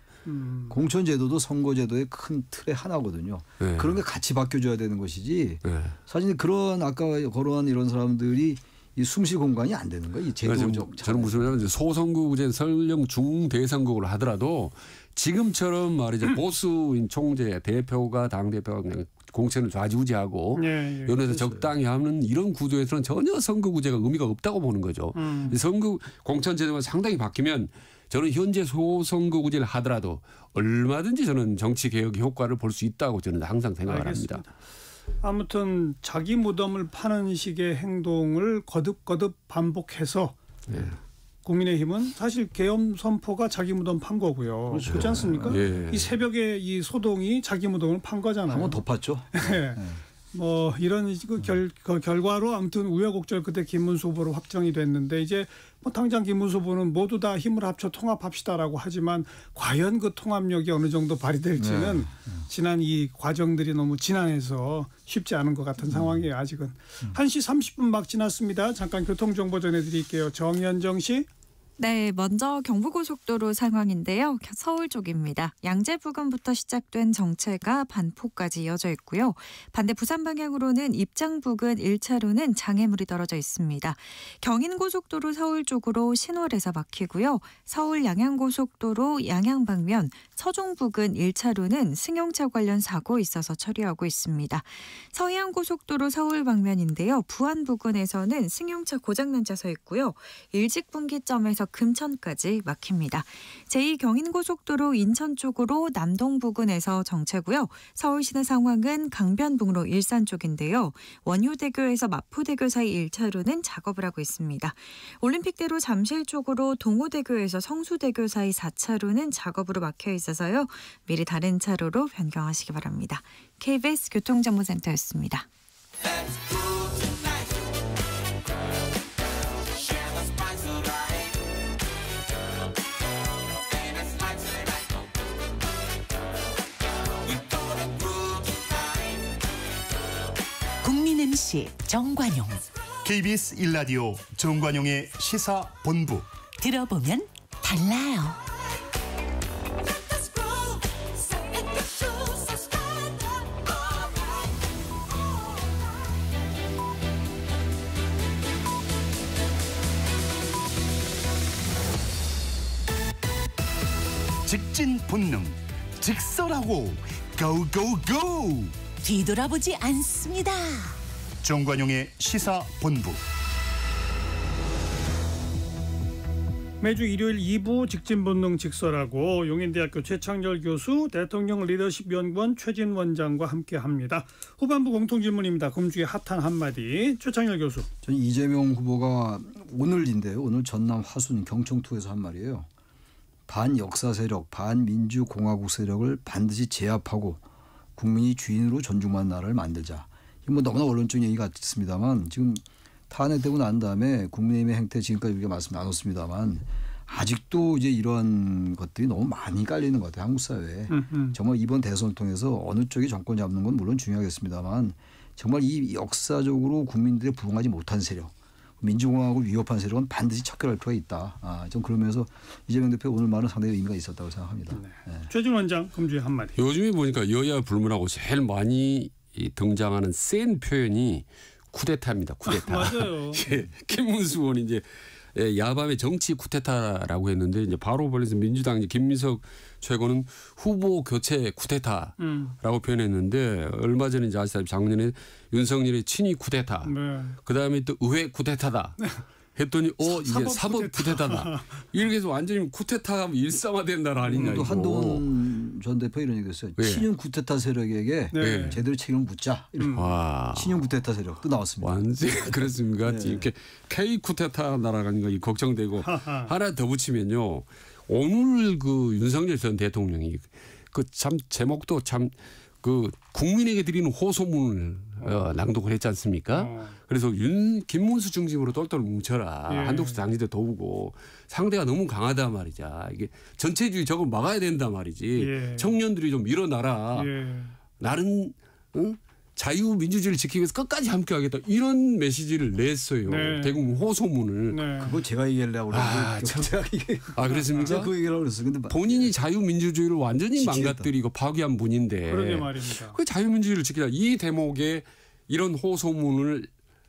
공천제도도 선거제도의 큰 틀의 하나거든요. 그런 게 같이 바뀌어줘야 되는 것이지. 사실 그런 아까 거론한 이런 사람들이 이 숨쉴 공간이 안 되는 거예요. 이 제도적. 저는 무슨 말이냐면 소선거구제 설령 중대선거구를 하더라도 지금처럼 말이죠. 보수인 총재 대표가 당대표가 그냥 공천을 좌지우지하고 연에서 적당히 하는 이런 구조에서는 전혀 선거구제가 의미가 없다고 보는 거죠. 선거 공천제도가 상당히 바뀌면 저는 현재 소선거구제를 하더라도 얼마든지 저는 정치개혁 효과를 볼 수 있다고 저는 항상 생각을 합니다. 아무튼 자기 무덤을 파는 식의 행동을 거듭거듭 반복해서 국민의힘은 사실 계엄 선포가 자기 무덤 판 거고요. 그렇지 않습니까? 이 새벽에 이 소동이 자기 무덤을 판 거잖아요. 한번 더 팠죠. 뭐 이런 그 결과로 아무튼 우여곡절 끝에 김문수 후보로 확정이 됐는데 이제 뭐 당장 김문수 후보는 모두 다 힘을 합쳐 통합합시다라고 하지만 과연 그 통합력이 어느 정도 발휘될지는 지난 이 과정들이 너무 지난해서 쉽지 않은 것 같은 상황이에요. 아직은. 1시 30분 막 지났습니다. 잠깐 교통정보 전해드릴게요. 정현정 씨. 네, 먼저 경부고속도로 상황인데요. 서울 쪽입니다. 양재 부근부터 시작된 정체가 반포까지 이어져 있고요. 반대 부산 방향으로는 입장 부근 1차로는 장애물이 떨어져 있습니다. 경인고속도로 서울 쪽으로 신월에서 막히고요. 서울 양양고속도로 양양 방면 서종 부근 1차로는 승용차 관련 사고 있어서 처리하고 있습니다. 서해안고속도로 서울 방면인데요. 부안 부근에서는 승용차 고장난 차 서 있고요. 일직분기점에서 금천까지 막힙니다. 제2경인고속도로 인천 쪽으로 남동 부근에서 정체고요. 서울 시내 상황은 강변북로 일산 쪽인데요. 원효대교에서 마포대교 사이 1차로는 작업을 하고 있습니다. 올림픽대로 잠실 쪽으로 동호대교에서 성수대교 사이 4차로는 작업으로 막혀 있어서요. 미리 다른 차로로 변경하시기 바랍니다. KBS 교통정보센터였습니다. 국민 MC 정관용. KBS 1라디오 정관용의 시사본부. 들어보면 달라요. 직진 본능, 직설하고 고고고. 뒤돌아보지 않습니다. 정관용의 시사본부. 매주 일요일 2부 직진본능 직설하고 용인대학교 최창렬 교수, 대통령 리더십 연구원 최진 원장과 함께합니다. 후반부 공통질문입니다. 금주의 핫한 한마디. 최창렬 교수. 저는 이재명 후보가 오늘인데요. 오늘 전남 화순 경청투에서 한 말이에요. 반역사 세력, 반민주공화국 세력을 반드시 제압하고 국민이 주인으로 존중하는 나라를 만들자. 이건 뭐 너무나 원론적인 얘기 같습니다만 지금 탄핵되고 난 다음에 국민의힘의 행태 지금까지 우리가 말씀 나눴습니다만 아직도 이제 이런 것들이 너무 많이 깔리는 것 같아요. 한국 사회에. 정말 이번 대선을 통해서 어느 쪽이 정권 잡는 건 물론 중요하겠습니다만 정말 이 역사적으로 국민들의 부응하지 못한 세력, 민주공화국을 위협한 세력은 반드시 척결할 필요가 있다. 좀 그러면서 이재명 대표 오늘 말은 상당히 의미가 있었다고 생각합니다. 네. 네. 최진 원장 금주의 한마디. 요즘에 보니까 여야 불문하고 제일 많이 등장하는 센 표현이 쿠데타입니다. 쿠데타. 맞아요. 예, 김문수 의원이 이제 야밤에 정치 쿠데타라고 했는데 이제 바로 벌려서 민주당 이제 김민석 최고는 후보 교체 쿠데타라고 표현했는데 얼마 전에 이제 아시다시피 작년에 윤석열의 친위 쿠데타. 네. 그다음에 또 의회 쿠데타다. 했더니 이게 사법 쿠데타다. 이렇게 해서 완전히 쿠데타가 일상화된 나라 아니냐. 또 한동훈 전 대표 이런 얘기했어요. 네. 친윤 쿠데타 세력에게 네. 제대로 책임을 묻자. 친윤 쿠데타 세력 또 나왔습니다. 완전 그렇습니까? 네. 이렇게 K 쿠데타 나라가 걱정되고 하나 더 붙이면요. 오늘 그 윤석열 전 대통령이 그 참 제목도 참 그 국민에게 드리는 호소문을 낭독을 했지 않습니까? 그래서 김문수 중심으로 똘똘 뭉쳐라. 예. 한독수 당지대 도우고 상대가 너무 강하다 말이자. 이게 전체주의 저걸 막아야 된다 말이지. 예. 청년들이 좀 일어나라. 예. 나는 자유민주주의를 지키기 위해서 끝까지 함께하겠다. 이런 메시지를 냈어요. 네. 대국민 호소문을. 네. 그거 제가 얘기하려고 그랬는데. 그랬습니까? 제가 그 얘기하려고 그랬어요. 근데 본인이 자유민주주의를 완전히 망가뜨리고 파괴한 분인데. 그러게 말입니다. 그 자유민주주의를 지키자. 이 대목에 이런 호소문을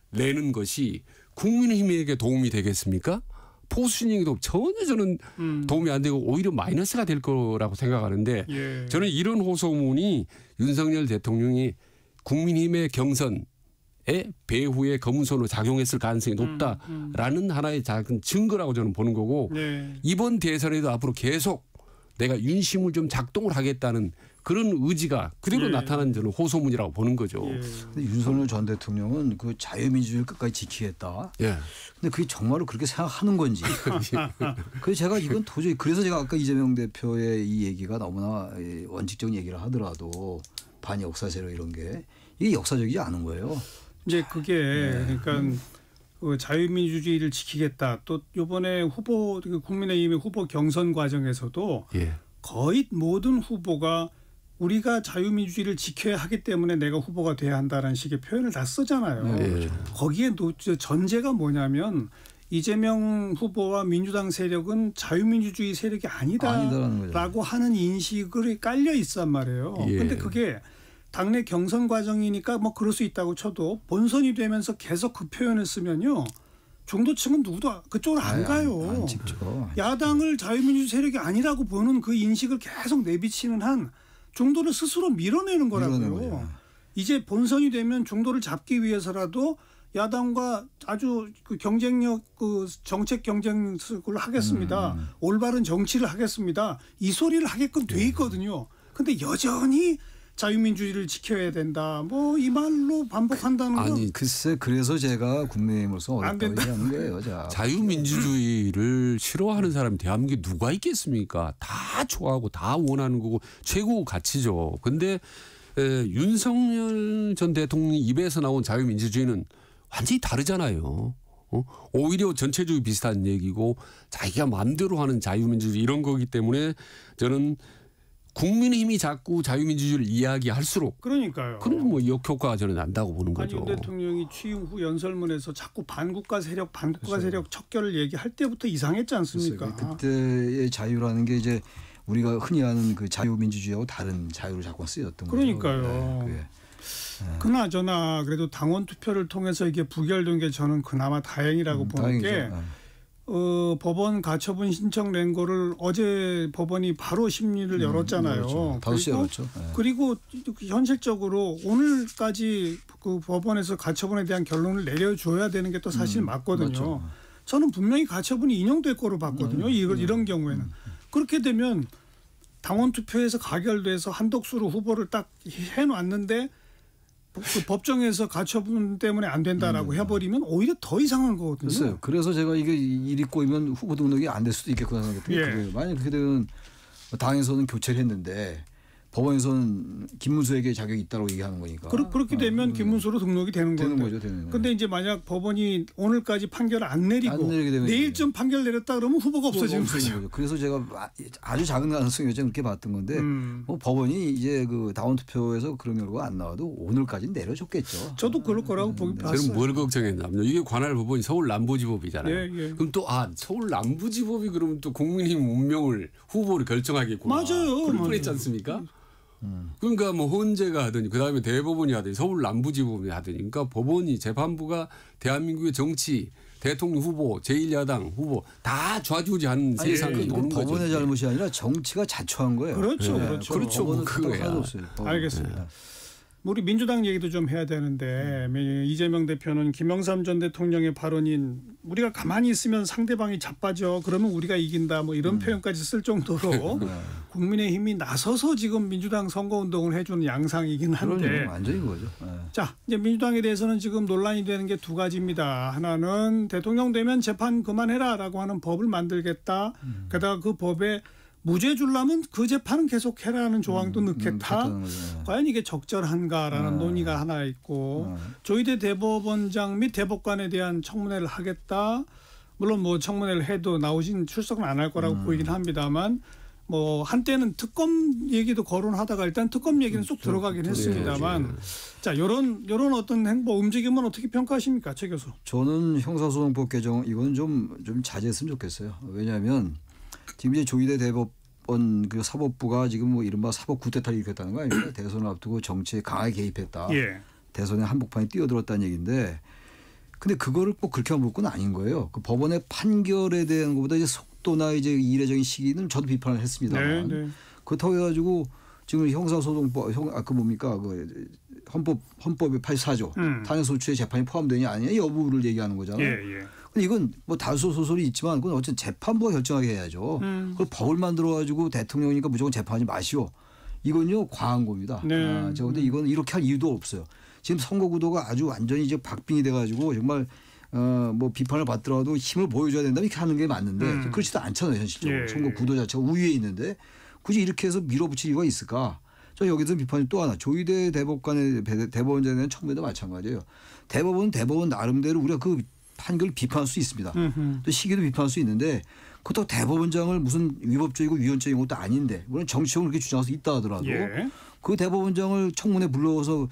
내는 것이 국민의힘에게 도움이 되겠습니까? 보수진영에도 전혀 저는 도움이 안 되고 오히려 마이너스가 될 거라고 생각하는데 예. 저는 이런 호소문이 윤석열 대통령이 국민의힘의 경선에 배후에 검은손으로 작용했을 가능성이 높다라는 하나의 작은 증거라고 저는 보는 거고 네. 이번 대선에도 앞으로 계속 내가 윤심을 좀 작동을 하겠다는 그런 의지가 그대로 네. 나타난 저는 호소문이라고 보는 거죠. 네. 근데 윤석열 전 대통령은 그 자유민주주의를 끝까지 지키겠다. 네. 근데 그게 정말로 그렇게 생각하는 건지. 그래서 제가 이건 도저히 그래서 제가 아까 이재명 대표의 이 얘기가 너무나 원칙적인 얘기를 하더라도 반역사 세력 이런 게 이게 역사적이지 않은 거예요. 이제 그게 그러니까 그 자유민주주의를 지키겠다. 또 이번에 국민의힘의 후보 경선 과정에서도 거의 모든 후보가 우리가 자유민주주의를 지켜야 하기 때문에 내가 후보가 돼야 한다는 식의 표현을 다 쓰잖아요. 거기에 전제가 뭐냐면 이재명 후보와 민주당 세력은 자유민주주의 세력이 아니다라고 하는 인식이 깔려 있단 말이에요. 그런데 그게 당내 경선 과정이니까 뭐 그럴 수 있다고 쳐도 본선이 되면서 계속 그 표현을 쓰면요. 중도층은 누구도 그쪽으로 안 가요. 야당을 자유민주주의 세력이 아니라고 보는 그 인식을 계속 내비치는 한 중도를 스스로 밀어내는 거라고요. 이제 본선이 되면 중도를 잡기 위해서라도 야당과 아주 그 경쟁력, 그 정책 경쟁을 하겠습니다. 올바른 정치를 하겠습니다. 이 소리를 하게끔 돼 있거든요. 근데 여전히 자유민주주의를 지켜야 된다. 뭐 이 말로 반복한다는 건 아니 글쎄 그래서 제가 국민의힘으로서 어렵다고 얘기하는 거예요. 자유민주주의를 싫어하는 사람이 대한민국에 누가 있겠습니까? 다 좋아하고 다 원하는 거고 최고 가치죠. 근데 윤석열 전 대통령 입에서 나온 자유민주주의는 완전히 다르잖아요. 오히려 전체주의 비슷한 얘기고 자기가 마음대로 하는 자유민주주의 이런 거기 때문에 저는 국민의힘이 자꾸 자유민주주의를 이야기할수록 그러니까요. 그럼 뭐 역효과가 저는 난다고 보는 거죠. 한윤 대통령이 취임 후 연설문에서 자꾸 반국가 세력 척결을 얘기할 때부터 이상했지 않습니까? 그때의 자유라는 게 이제 우리가 흔히 아는 그 자유민주주의하고 다른 자유를 자꾸 쓰였던 거죠. 그러니까요. 그나저나 그래도 당원 투표를 통해서 이게 부결된 게 저는 그나마 다행이라고 보는 게 법원 가처분 신청 낸 거를 어제 법원이 바로 심리를 열었잖아요. 그리고 현실적으로 오늘까지 그 법원에서 가처분에 대한 결론을 내려줘야 되는 게 또 사실 맞거든요. 저는 분명히 가처분이 인용될 거로 봤거든요. 이런 경우에는. 그렇게 되면 당원 투표에서 가결돼서 한독수로 후보를 딱 해놨는데 그 법정에서 가처분 때문에 안 된다라고 해버리면 오히려 더 이상한 거거든요. 글쎄요. 그래서 제가 이게 일이 꼬이면 후보 등록이 안 될 수도 있겠구나 생각했더니 만약 그렇게 되면 당에서는 교체를 했는데 법원에서는 김문수에게 자격이 있다고 얘기하는 거니까. 그렇게 되면 김문수로 등록이 되는 거죠. 그런데 이제 만약 법원이 오늘까지 판결을 안 내리고 내일쯤 판결 내렸다 그러면 후보가 없어지는 거죠. 그래서 제가 아주 작은 가능성이 그렇게 봤던 건데 뭐 법원이 이제 그 당원 투표에서 그런 결과가 안 나와도 오늘까지는 내려줬겠죠. 저도 그럴 거라고 보기 봤어요. 저는 뭘 걱정했냐면 이게 관할 법원이 서울 남부지법이잖아요. 그럼 또 서울 남부지법이 그러면 또 국민의힘 운명을 후보를 결정하겠구나. 맞아요. 그럴 뻔했지 않습니까? 그러니까 뭐 헌재가 하더니 그다음에 대법원이 하더니 서울 남부지법이 하더니 그러니까 법원이 재판부가 대한민국의 정치 대통령 후보 제1야당 후보 다 좌지우지하는 세상이 오는 거죠. 법원의 잘못이 아니라 정치가 자초한 거예요. 그렇죠. 그렇죠. 그거야. 알겠습니다. 우리 민주당 얘기도 좀 해야 되는데 이재명 대표는 김영삼 전 대통령의 발언인 우리가 가만히 있으면 상대방이 자빠져 그러면 우리가 이긴다 뭐 이런 표현까지 쓸 정도로 국민의힘이 나서서 지금 민주당 선거운동을 해주는 양상이긴 한데 완전히 그거죠. 자 이제 민주당에 대해서는 지금 논란이 되는 게 두 가지입니다. 하나는 대통령 되면 재판 그만해라라고 하는 법을 만들겠다. 게다가 그 법에 무죄 주려면 그 재판은 계속해라는 조항도 넣겠다. 과연 이게 적절한가라는 논의가 하나 있고 조희대 대법원장 및 대법관에 대한 청문회를 하겠다. 물론 뭐 청문회를 해도 출석은 안 할 거라고 보이긴 합니다만 뭐 한때는 특검 얘기도 거론하다가 일단 특검 얘기는 쏙 들어가긴 했습니다만 자 이런 어떤 행보 움직임은 어떻게 평가하십니까, 최 교수? 저는 형사소송법 개정 이건 좀 자제했으면 좋겠어요. 왜냐하면 지금 이제 조희대 대법원 그 사법부가 지금 뭐 이른바 사법 구태타를 일으켰다는 거 아닙니까? 대선을 앞두고 정치에 강하게 개입했다. 대선에 한복판에 뛰어들었다는 얘기인데 근데 그거를 꼭 그렇게만 볼 건 아닌 거예요. 그 법원의 판결에 대한 것보다 이제 속도나 이제 이례적인 시기는 저도 비판을 했습니다만 그렇다고 해가지고 지금 형사소송법 그 헌법의 84조 탄핵소추의 재판이 포함되냐 아니냐 여부를 얘기하는 거잖아요. 근데 이건 뭐 다소 소설이 있지만 그건 어쨌든 재판부가 결정하게 해야죠. 그걸 법을 만들어 가지고 대통령이니까 무조건 재판하지 마시오. 이건요 과한 겁니다. 근데 이건 이렇게 할 이유도 없어요. 지금 선거 구도가 아주 완전히 이제 박빙이 돼가지고 정말 뭐 비판을 받더라도 힘을 보여줘야 된다 이렇게 하는 게 맞는데 그렇지도 않잖아요 현실적으로. 선거 구도 자체가 우위에 있는데 굳이 이렇게 해서 밀어붙일 이유가 있을까? 저 여기서 비판이 또 하나 조희대 대법관의 대법원장에 대한 청문회도 마찬가지예요. 대법원 나름대로 우리가 그 판결을 비판할 수 있습니다. 또 시기도 비판할 수 있는데 그렇다고 대법원장을 무슨 위법적이고 위헌적인 것도 아닌데 물론 정치적으로 그렇게 주장할 수 있다 하더라도 그 대법원장을 청문회 불러서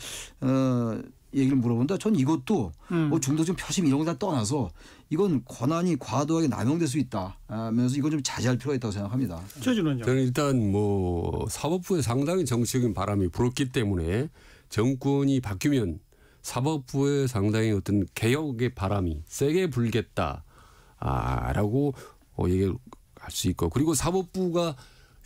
얘기를 물어본다. 전 이것도 뭐 중도적 표심 이런 거 다 떠나서 이건 권한이 과도하게 남용될 수 있다 하면서 이건 좀 자제할 필요가 있다고 생각합니다. 저는 일단 뭐 사법부에 상당히 정치적인 바람이 불었기 때문에 정권이 바뀌면 사법부에 상당히 어떤 개혁의 바람이 세게 불겠다라고 얘기할 수 있고 그리고 사법부가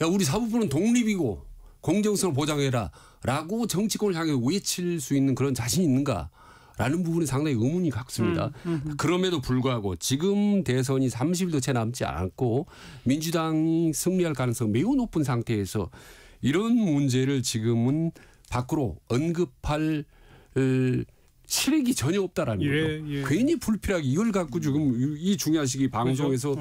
야 우리 사법부는 독립이고 공정성을 보장해라라고 정치권을 향해 외칠 수 있는 그런 자신이 있는가라는 부분이 상당히 의문이 갖습니다. 그럼에도 불구하고 지금 대선이 30일도 채 남지 않았고 민주당이 승리할 가능성이 매우 높은 상태에서 이런 문제를 지금은 밖으로 언급할 실익이 전혀 없다라는 거죠. 괜히 불필요하게 이걸 갖고 지금 이 중요한 시기 방송에서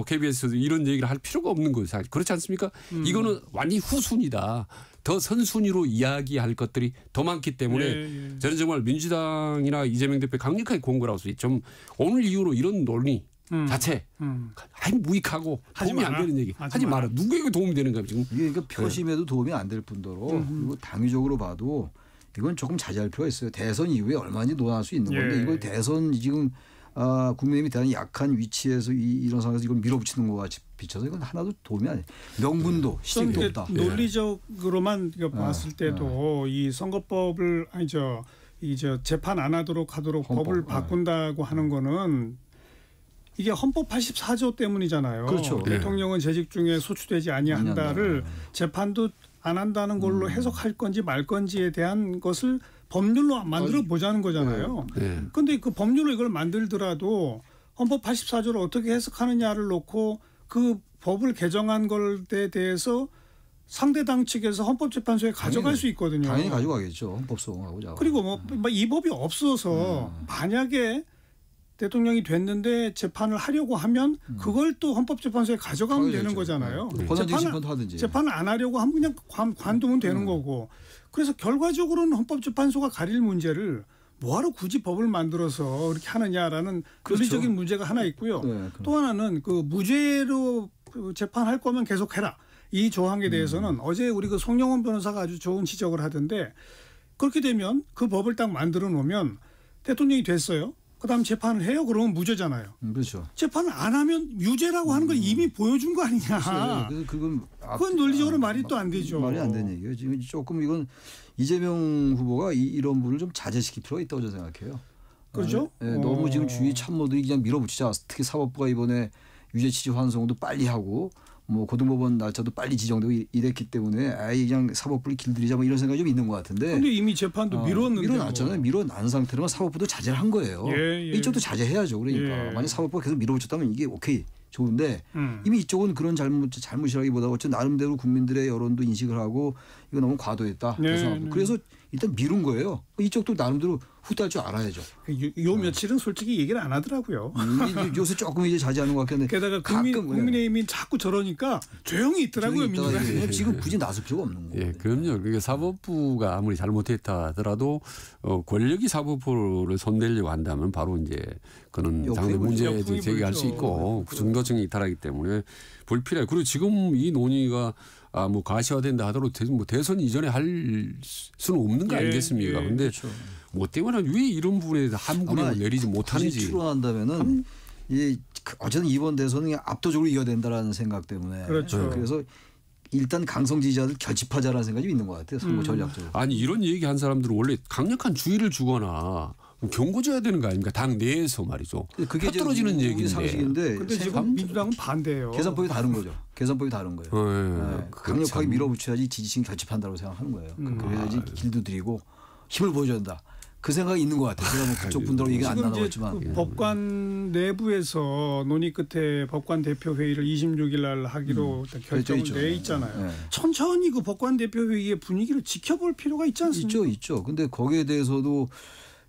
KBS에서 이런 얘기를 할 필요가 없는 거예요. 사실. 그렇지 않습니까? 이거는 완전히 후순위다. 더 선순위로 이야기할 것들이 더 많기 때문에 저는 정말 민주당이나 이재명 대표 강력하게 공고라고 좀 오늘 이후로 이런 논의 자체 아니 무익하고 도움이 안 되는 얘기 하지 마라. 누구에게 도움이 되는가 지금. 이게 그러니까 표심에도 도움이 안 될 뿐더러 그리고 당위적으로 봐도 이건 조금 자제할 필요가 있어요. 대선 이후에 얼마든지 논할 수 있는 건데 이걸 대선 지금 국민의힘이 대단히 약한 위치에서 이런 상황에서 이걸 밀어붙이는 것 같이 비춰서 이건 하나도 도움이 안 돼요. 명분도 시집도 없다. 논리적으로만 봤을 때도 이 선거법을 재판 안 하도록 법을 바꾼다고 하는 거는 이게 헌법 84조 때문이잖아요. 그렇죠. 대통령은 재직 중에 소추되지 아니한다를 재판도 안 한다는 걸로 해석할 건지 말 건지에 대한 것을 법률로 만들어 보자는 거잖아요. 그런데 그 법률로 이걸 만들더라도 헌법 84조를 어떻게 해석하느냐를 놓고 그 법을 개정한 것에 대해서 상대당 측에서 헌법재판소에 가져갈 수 있거든요. 당연히 가져가겠죠. 헌법소원하고. 그리고 뭐 이 법이 없어서 만약에 대통령이 됐는데 재판을 하려고 하면 그걸 또 헌법재판소에 가져가면 되는 거잖아요. 재판을 안 하려고 하면 그냥 관두면 되는 거고. 그래서 결과적으로는 헌법재판소가 가릴 문제를 뭐하러 굳이 법을 만들어서 이렇게 하느냐라는 논리적인 문제가 하나 있고요. 또 하나는 그 무죄로 재판할 거면 계속해라. 이 조항에 대해서는 어제 우리 그 송영원 변호사가 아주 좋은 지적을 하던데 그렇게 되면 그 법을 딱 만들어 놓으면 대통령이 됐어요. 그다음 재판을 해요. 그러면 무죄잖아요. 그렇죠. 재판을 안 하면 유죄라고 하는 걸 이미 보여준 거 아니냐. 그건 논리적으로 말이 또 안 되죠. 말이 안 되는 얘기예요. 지금 조금 이건 이재명 후보가 이런 부분을 좀 자제시킬 필요가 있다고 저는 생각해요. 그렇죠. 너무 지금 주위 참모들이 그냥 밀어붙이자. 특히 사법부가 이번에 유죄 취지 환송도 빨리 하고 뭐 고등법원 날짜도 빨리 지정되고 이랬기 때문에 그냥 사법부를 길들이자 뭐 이런 생각이 좀 있는 것 같은데. 그런데 이미 재판도 밀어놨잖아요. 밀어난 상태로만 사법부도 자제를 한 거예요. 이쪽도 자제해야죠. 그러니까 만약 사법부가 계속 밀어붙였다면 이게 오케이 좋은데 이미 이쪽은 그런 잘못이라기보다 어쨌든 나름대로 국민들의 여론도 인식을 하고 이거 너무 과도했다. 그래서 일단 미룬 거예요. 이쪽도 나름대로 후퇴할 줄 알아야죠. 요 며칠은 솔직히 얘기를 안 하더라고요. 요새 조금 이제 자제하는 것 같겠는데. 게다가 국민의힘이 자꾸 저러니까 조용히 있더라고요. 민주당이. 지금 굳이 나설 필요가 없는 거예요. 그럼요. 그러니까 사법부가 아무리 잘못했다 하더라도 권력이 사법부를 손대려고 한다면 바로 이제 그런 상당히 문제 제기할 수 있고 중도층이 이탈하기 때문에 불필요해. 그리고 지금 이 논의가 뭐 가시화된다 하더라도 뭐 대선 이전에 할 수는 없는 거 아니겠습니까? 그런데 그렇죠. 뭐 때문에 왜 이런 부분에 대해서 함구를 내리지 못하는지. 추론한다면은 어쨌든 이번 대선은 압도적으로 이겨야 된다라는 생각 때문에. 그렇죠. 그래서 일단 강성 지지자들 결집하자라는 생각이 있는 것 같아요. 선거 전략적으로. 아니 이런 얘기한 사람들은 원래 강력한 주의를 주거나 경고줘야 되는 거 아닙니까? 당 내에서 말이죠. 그게 떨어지는 얘기인데. 상식인데. 근데 지금 민주당은 반대예요. 계산법이 다른 거죠. 계산법이 다른 거예요. 강력하게 밀어붙여야지 지지층이 결집한다고 생각하는 거예요. 그래야지 길도 들이고 힘을 보여줘야 된다. 그 생각이 있는 것 같아요. 제가 뭐 그쪽 분들하고 얘기 안 나눠봤지만. 그 법관 내부에서 논의 끝에 법관 대표 회의를 26일 날 하기로 결정을 내 있잖아요. 천천히 그 법관 대표 회의의 분위기를 지켜볼 필요가 있지 않습니까? 있죠. 근데 거기에 대해서도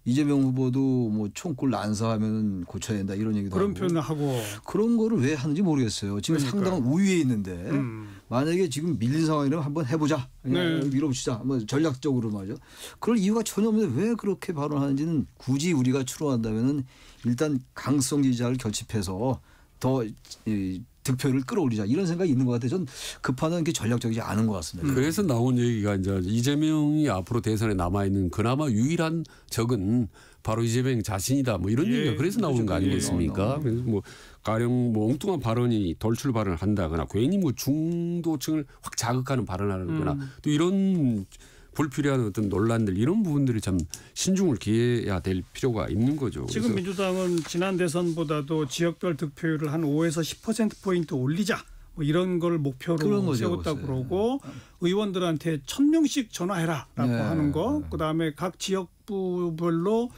이재명 후보도 뭐 총골 난사하면 고쳐야 된다 이런 얘기도 그런 하고. 표현을 하고. 그런 거를 왜 하는지 모르겠어요. 지금 상당한 우위에 있는데 만약에 지금 밀린 상황이라면 한번 해보자. 밀어붙이자. 뭐 전략적으로 말이죠. 그럴 이유가 전혀 없는데 왜 그렇게 발언하는지는 굳이 우리가 추론한다면은 일단 강성 지지자를 결집해서 더 득표를 끌어올리자 이런 생각이 있는 것 같아요. 전 그 판은 그렇게 전략적이지 않은 것 같습니다. 그래서 나온 얘기가 이제 이재명이 앞으로 대선에 남아있는 그나마 유일한 적은 바로 이재명 자신이다. 뭐 이런 얘기가 그래서 나오는 거 아니겠습니까? 그래서 뭐 가령 뭐 엉뚱한 발언이 돌출 발언을 한다거나 괜히 뭐 중도층을 확 자극하는 발언을 하거나 또 이런 불필요한 어떤 논란들 이런 부분들이 참 신중을 기해야 될 필요가 있는 거죠. 지금 민주당은 지난 대선보다도 지역별 득표율을 한 5에서 10%포인트 올리자. 뭐 이런 걸 목표로 세웠다고 그러고 의원들한테 1,000명씩 전화해라라고 하는 거. 그다음에 각 지역구별로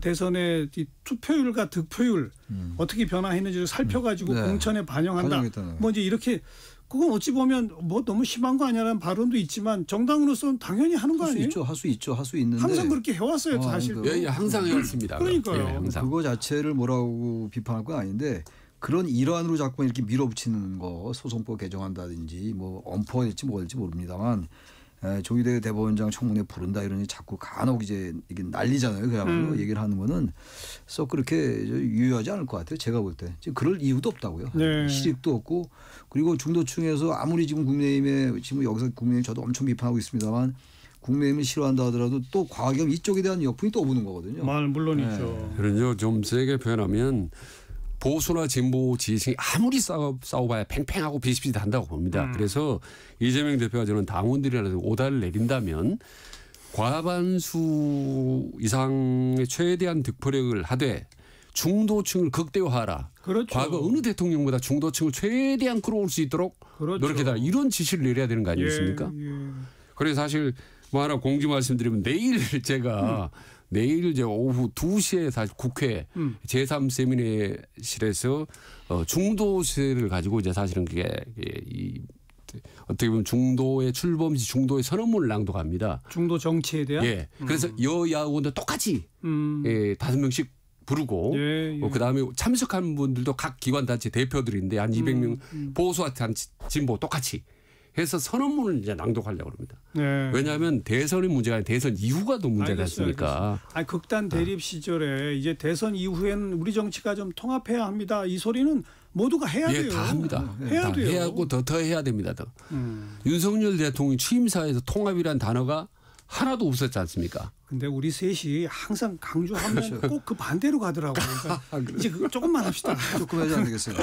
대선의 이 투표율과 득표율 어떻게 변화했는지를 살펴가지고 공천에 반영한다. 뭐 이제 이렇게 그건 어찌 보면 뭐 너무 심한 거 아니라는 발언도 있지만 정당으로서는 당연히 하는 거 아니에요? 할 수 있는데 항상 그렇게 해왔어요, 사실. 예, 항상 해왔습니다. 그러니까요. 항상. 그거 자체를 뭐라고 비판할 건 아닌데 그런 일환으로 자꾸 이렇게 밀어붙이는 거 소송법 개정한다든지 뭐 엄포가 될지 뭐가 될지 모릅니다만 조희대 대법원장 청문회 부른다 이러니 자꾸 간혹 이제 이게 난리잖아요. 그야말로 얘기를 하는 거는 썩 그렇게 유효하지 않을 것 같아요. 제가 볼 때. 지금 그럴 이유도 없다고요. 실익도 없고 그리고 중도층에서 아무리 지금 국민의힘에 지금 여기서 국민의힘 저도 엄청 비판하고 있습니다만 국민의힘을 싫어한다 하더라도 또 과학염 이쪽에 대한 역풍이 또 부는 거거든요. 물론이죠. 그런요 좀 세게 표현하면 보수나 진보 지지층이 아무리 싸워봐야 팽팽하고 비슷비슷한다고 봅니다. 그래서 이재명 대표가 저는 당원들이라도 오다를 내린다면 과반수 이상의 최대한 득표력을 하되 중도층을 극대화하라. 그렇죠. 과거 어느 대통령보다 중도층을 최대한 끌어올 수 있도록 노력해달라. 이런 지시를 내려야 되는 거 아니겠습니까? 그래서 사실 뭐 하나 공지 말씀드리면 내일 제가 내일 이제 오후 2시에 사실 국회 제3세미나실에서 중도세를 가지고 이제 사실은 그게 어떻게 보면 중도의 출범시 중도의 선언문을 낭독합니다. 중도 정치에 대한? 예. 그래서 여야 의원들 똑같이 5명씩 부르고 그다음에 참석한 분들도 각 기관단체 대표들인데 한 200명 보수와 진보 똑같이 해서 선언문을 이제 낭독하려고 합니다. 왜냐하면 대선의 문제가 아니라 대선 이후가 더 문제가 있으니까. 아니, 극단 대립 시절에 이제 대선 이후에는 우리 정치가 좀 통합해야 합니다. 이 소리는 모두가 해야 돼요. 다 합니다. 해야 돼요. 해야 하고 더 해야 됩니다. 더. 윤석열 대통령 취임사에서 통합이란 단어가 하나도 없었지 않습니까? 근데 우리 셋이 항상 강조하면 꼭 그 반대로 가더라고요. 그러니까 이제 조금만 합시다. 조금 해야 되겠어요.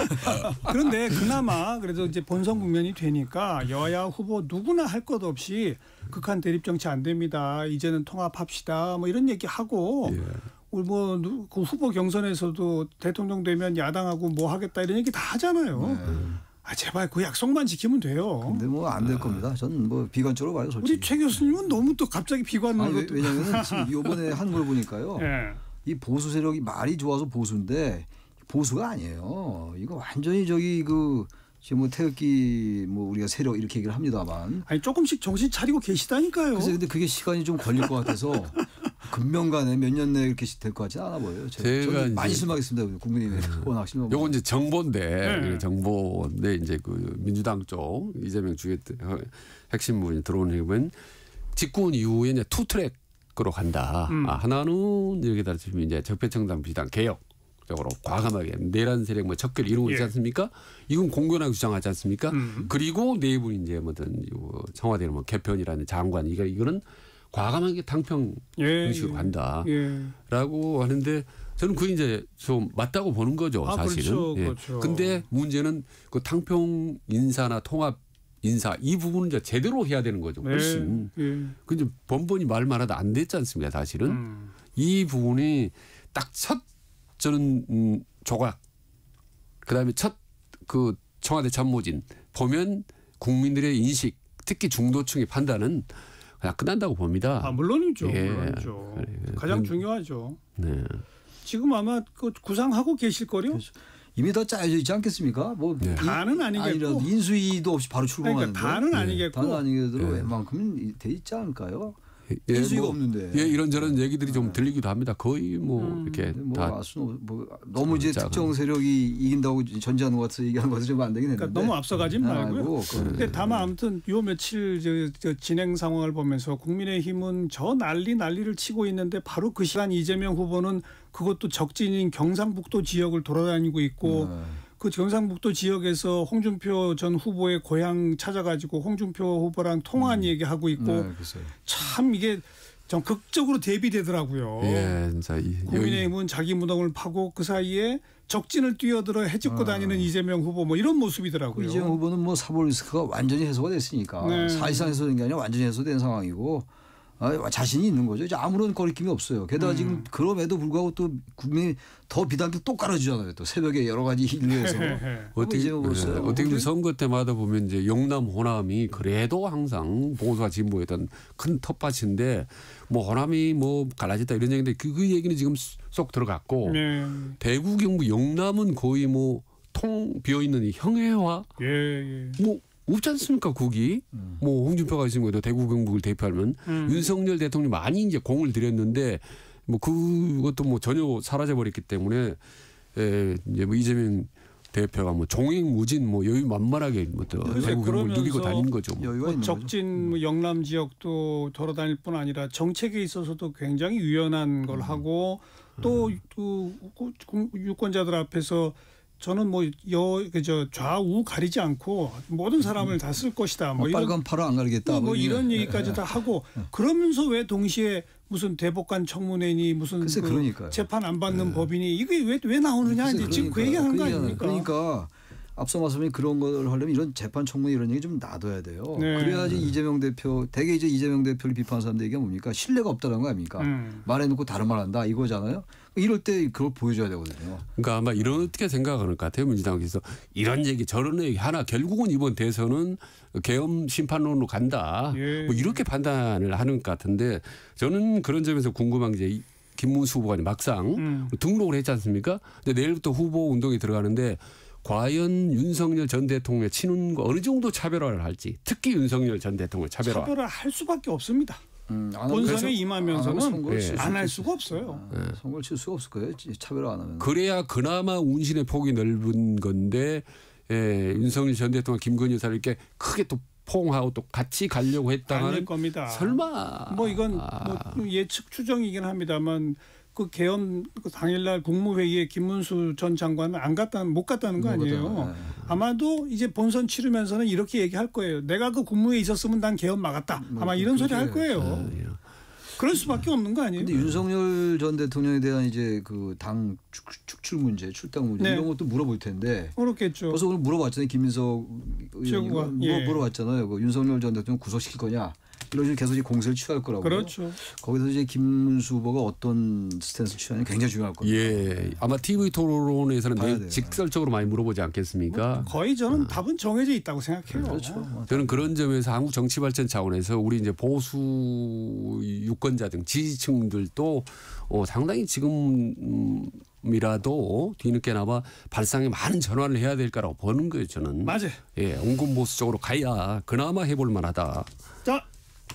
그런데 그나마 그래도 이제 본선 국면이 되니까 여야 후보 누구나 할 것 없이 극한 대립 정치 안 됩니다. 이제는 통합합시다. 뭐 이런 얘기하고 우리 뭐 그 후보 경선에서도 대통령 되면 야당하고 뭐 하겠다 이런 얘기 다 하잖아요. 제발 그 약속만 지키면 돼요. 근데 뭐 안 될 겁니다. 저는 뭐 비관적으로 봐요, 솔직히. 우리 최 교수님은 너무 또 갑자기 비관으로. 왜냐하면 지금 이번에 한 걸 보니까요. 이 보수 세력이 말이 좋아서 보수인데 보수가 아니에요. 이거 완전히 지금 뭐 태극기 뭐 우리가 세력 이렇게 얘기를 합니다만. 아니 조금씩 정신 차리고 계시다니까요. 그래서 근데 그게 시간이 좀 걸릴 것 같아서 금명간에 몇 년 내에 이렇게 될 것 같지 않아 보여요. 제가 많이 실망했습니다. 국민의힘에 워낙 실망. 요건 이제 정보인데 정보인데 이제 그 민주당 쪽 이재명 주계 핵심 부분이 들어오는 게 보면 집권 이후에 이제 투 트랙으로 간다. 하나는 여기다 지금 이제 적폐청당 비단 개혁. 적으로 과감하게 내란 세력 뭐 척결 이런 거 있지 않습니까? 이건 공견하게 주장하지 않습니까? 그리고 내부는 이제 뭐든 청와대는 뭐 개편이라는 장관 이거는 과감하게 당평 식으로 간다라고 하는데 저는 그게 이제 좀 맞다고 보는 거죠, 사실은. 그렇죠. 근데 문제는 그 당평 인사나 통합 인사 이 부분은 이제 제대로 해야 되는 거죠, 훨씬. 근데 번번이 말만 하다 안 됐지 않습니까, 사실은. 이 부분이 딱 첫 저는 조각 그다음에 첫 그 청와대 참모진 보면 국민들의 인식 특히 중도층의 판단은 그냥 끝난다고 봅니다. 물론이죠. 물론이죠. 가장 중요하죠. 네. 지금 아마 그 구상하고 계실 거요. 그렇죠. 이미 다 짜여져 있지 않겠습니까? 뭐 다는 아니겠고 인수위도 없이 바로 출범하는데. 그러니까 다는 아니겠고. 다는 아니겠더라도 웬만큼은 돼 있지 않을까요? 인수위가 없는데. 예, 이런저런 얘기들이 좀 들리기도 합니다. 거의 뭐 이렇게 다 너무 이제 특정 세력이 이긴다고 전제하는 것 같아서 얘기하는 것은 좀 안 되긴 했는데. 그러니까 너무 앞서가진 말고요. 근데 다만 아무튼 요 며칠 저 진행 상황을 보면서 국민의힘은 저 난리를 치고 있는데 바로 그 시간 이재명 후보는 그것도 적진인 경상북도 지역을 돌아다니고 있고 그 경상북도 지역에서 홍준표 전 후보의 고향 찾아가지고 홍준표 후보랑 통화한 얘기하고 있고 참 이게 좀 극적으로 대비되더라고요. 예, 진짜 국민의힘은 자기 무덤을 파고 그 사이에 적진을 뛰어들어 해집고 다니는 이재명 후보 뭐 이런 모습이더라고요. 이재명 후보는 뭐 사법 리스크가 완전히 해소가 됐으니까 사실상 해소된 게 아니라 완전히 해소된 상황이고 자신이 있는 거죠. 이제 아무런 거리낌이 없어요. 게다가 지금 그럼에도 불구하고 또 국민이 더 비단계 또 깔아주잖아요. 또 새벽에 여러 가지 일을 해서. 어떻게 보면 선거 때마다 보면 이제 영남 호남이 그래도 항상 보수와 진보였던 큰 텃밭인데 뭐 호남이 뭐 갈라졌다 이런 얘기인데 그 얘기는 지금 쏙 들어갔고 대구 경북 영남은 거의 뭐 통 비어 있는 형해화 뭐 없지 않습니까? 국이 뭐 홍준표가 있으면 대구 경북을 대표하면 윤석열 대통령이 많이 이제 공을 들였는데 뭐 그것도 뭐 전혀 사라져 버렸기 때문에 이제 뭐 이재명 대표가 뭐 종횡무진 뭐 여유 만만하게 뭐 대구 경북을 누비고 다니는 거죠. 뭐 적진 뭐 영남 지역도 돌아다닐 뿐 아니라 정책에 있어서도 굉장히 유연한 걸 하고 또 그 유권자들 앞에서 저는 뭐 좌우 가리지 않고 모든 사람을 다 쓸 것이다. 뭐 빨간 파로 안 가리겠다. 뭐 이런 얘기까지 다 하고 그러면서 왜 동시에 무슨 대법관 청문회니 무슨 그 재판 안 받는 법이니 이게 왜 나오느냐 이제 지금 그 얘기하는 거 아닙니까? 그러니까 앞서 말씀드린 그런 걸 하려면 이런 재판 청문회 이런 얘기 좀 놔둬야 돼요. 그래야지 이재명 대표 대개 이제 이재명 대표를 비판하는 사람들 얘기가 뭡니까? 신뢰가 없다는 거 아닙니까? 말해놓고 다른 말 한다 이거잖아요. 이럴 때 그걸 보여줘야 되거든요. 그러니까 아마 이렇게 생각하는 것 같아요. 민주당에서 이런 얘기 저런 얘기 하나 결국은 이번 대선은 계엄 심판론으로 간다. 뭐 이렇게 판단을 하는 것 같은데 저는 그런 점에서 궁금한 게 이제 김문수 후보가 막상 등록을 했지 않습니까? 근데 내일부터 후보 운동에 들어가는데 과연 윤석열 전 대통령의 친윤과 어느 정도 차별화를 할지 특히 윤석열 전 대통령 차별화 할 수밖에 없습니다. 본선에 임하면서는 안 할 수가 없어요. 선거를 칠 수가 없을 거예요. 차별화 안 하면. 그래야 그나마 운신의 폭이 넓은 건데 윤석열 전 대통령 김건희 여사를 이렇게 크게 또 포옹하고 또 같이 가려고 했다는 겁니다. 설마 뭐 이건 뭐 예측 추정이긴 합니다만 그 계엄 당일날 국무회의에 김문수 전 장관은 못 갔다는 거 아니에요. 아마도 이제 본선 치르면서는 이렇게 얘기할 거예요. 내가 그 국무회의에 있었으면 난 계엄 막았다. 아마 이런 소리 할 거예요. 그럴 수밖에 없는 거 아니에요? 근데 윤석열 전 대통령에 대한 이제 그 당 축출 문제, 출당 문제 이런 것도 물어볼 텐데. 그렇겠죠. 벌써 오늘 물어봤잖아요. 김민석 의원이 물어봤잖아요. 그 윤석열 전 대통령 구속시킬 거냐. 이런 식으로 계속 이제 공세를 취할 거라고요. 그렇죠. 거기서 이제 김문수 후보가 어떤 스탠스 취하느냐 굉장히 중요할 겁니다. 예, 아마 TV 토론에서는 직설적으로 많이 물어보지 않겠습니까? 거의 저는 답은 정해져 있다고 생각해요. 그렇죠. 저는 그런 점에서 한국 정치 발전 차원에서 우리 이제 보수 유권자 등 지지층들도 상당히 지금이라도 뒤늦게나마 발상에 많은 전환을 해야 될 거라고 보는 거예요. 저는. 맞아요. 예, 온건 보수 쪽으로 가야 그나마 해볼 만하다. 자.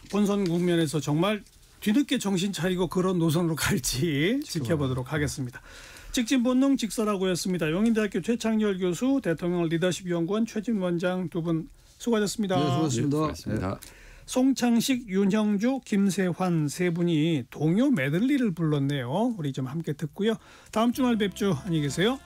본선 국면에서 정말 뒤늦게 정신 차리고 그런 노선으로 갈지 지켜보도록 하겠습니다. 직진본능 직설하고였습니다. 용인대학교 최창열 교수, 대통령 리더십연구원 최진 원장 두 분 수고하셨습니다. 네, 수고하셨습니다. 수고하셨습니다. 송창식, 윤형주, 김세환 세 분이 동요 메들리를 불렀네요. 우리 좀 함께 듣고요. 다음 주말 뵙죠. 안녕히 계세요.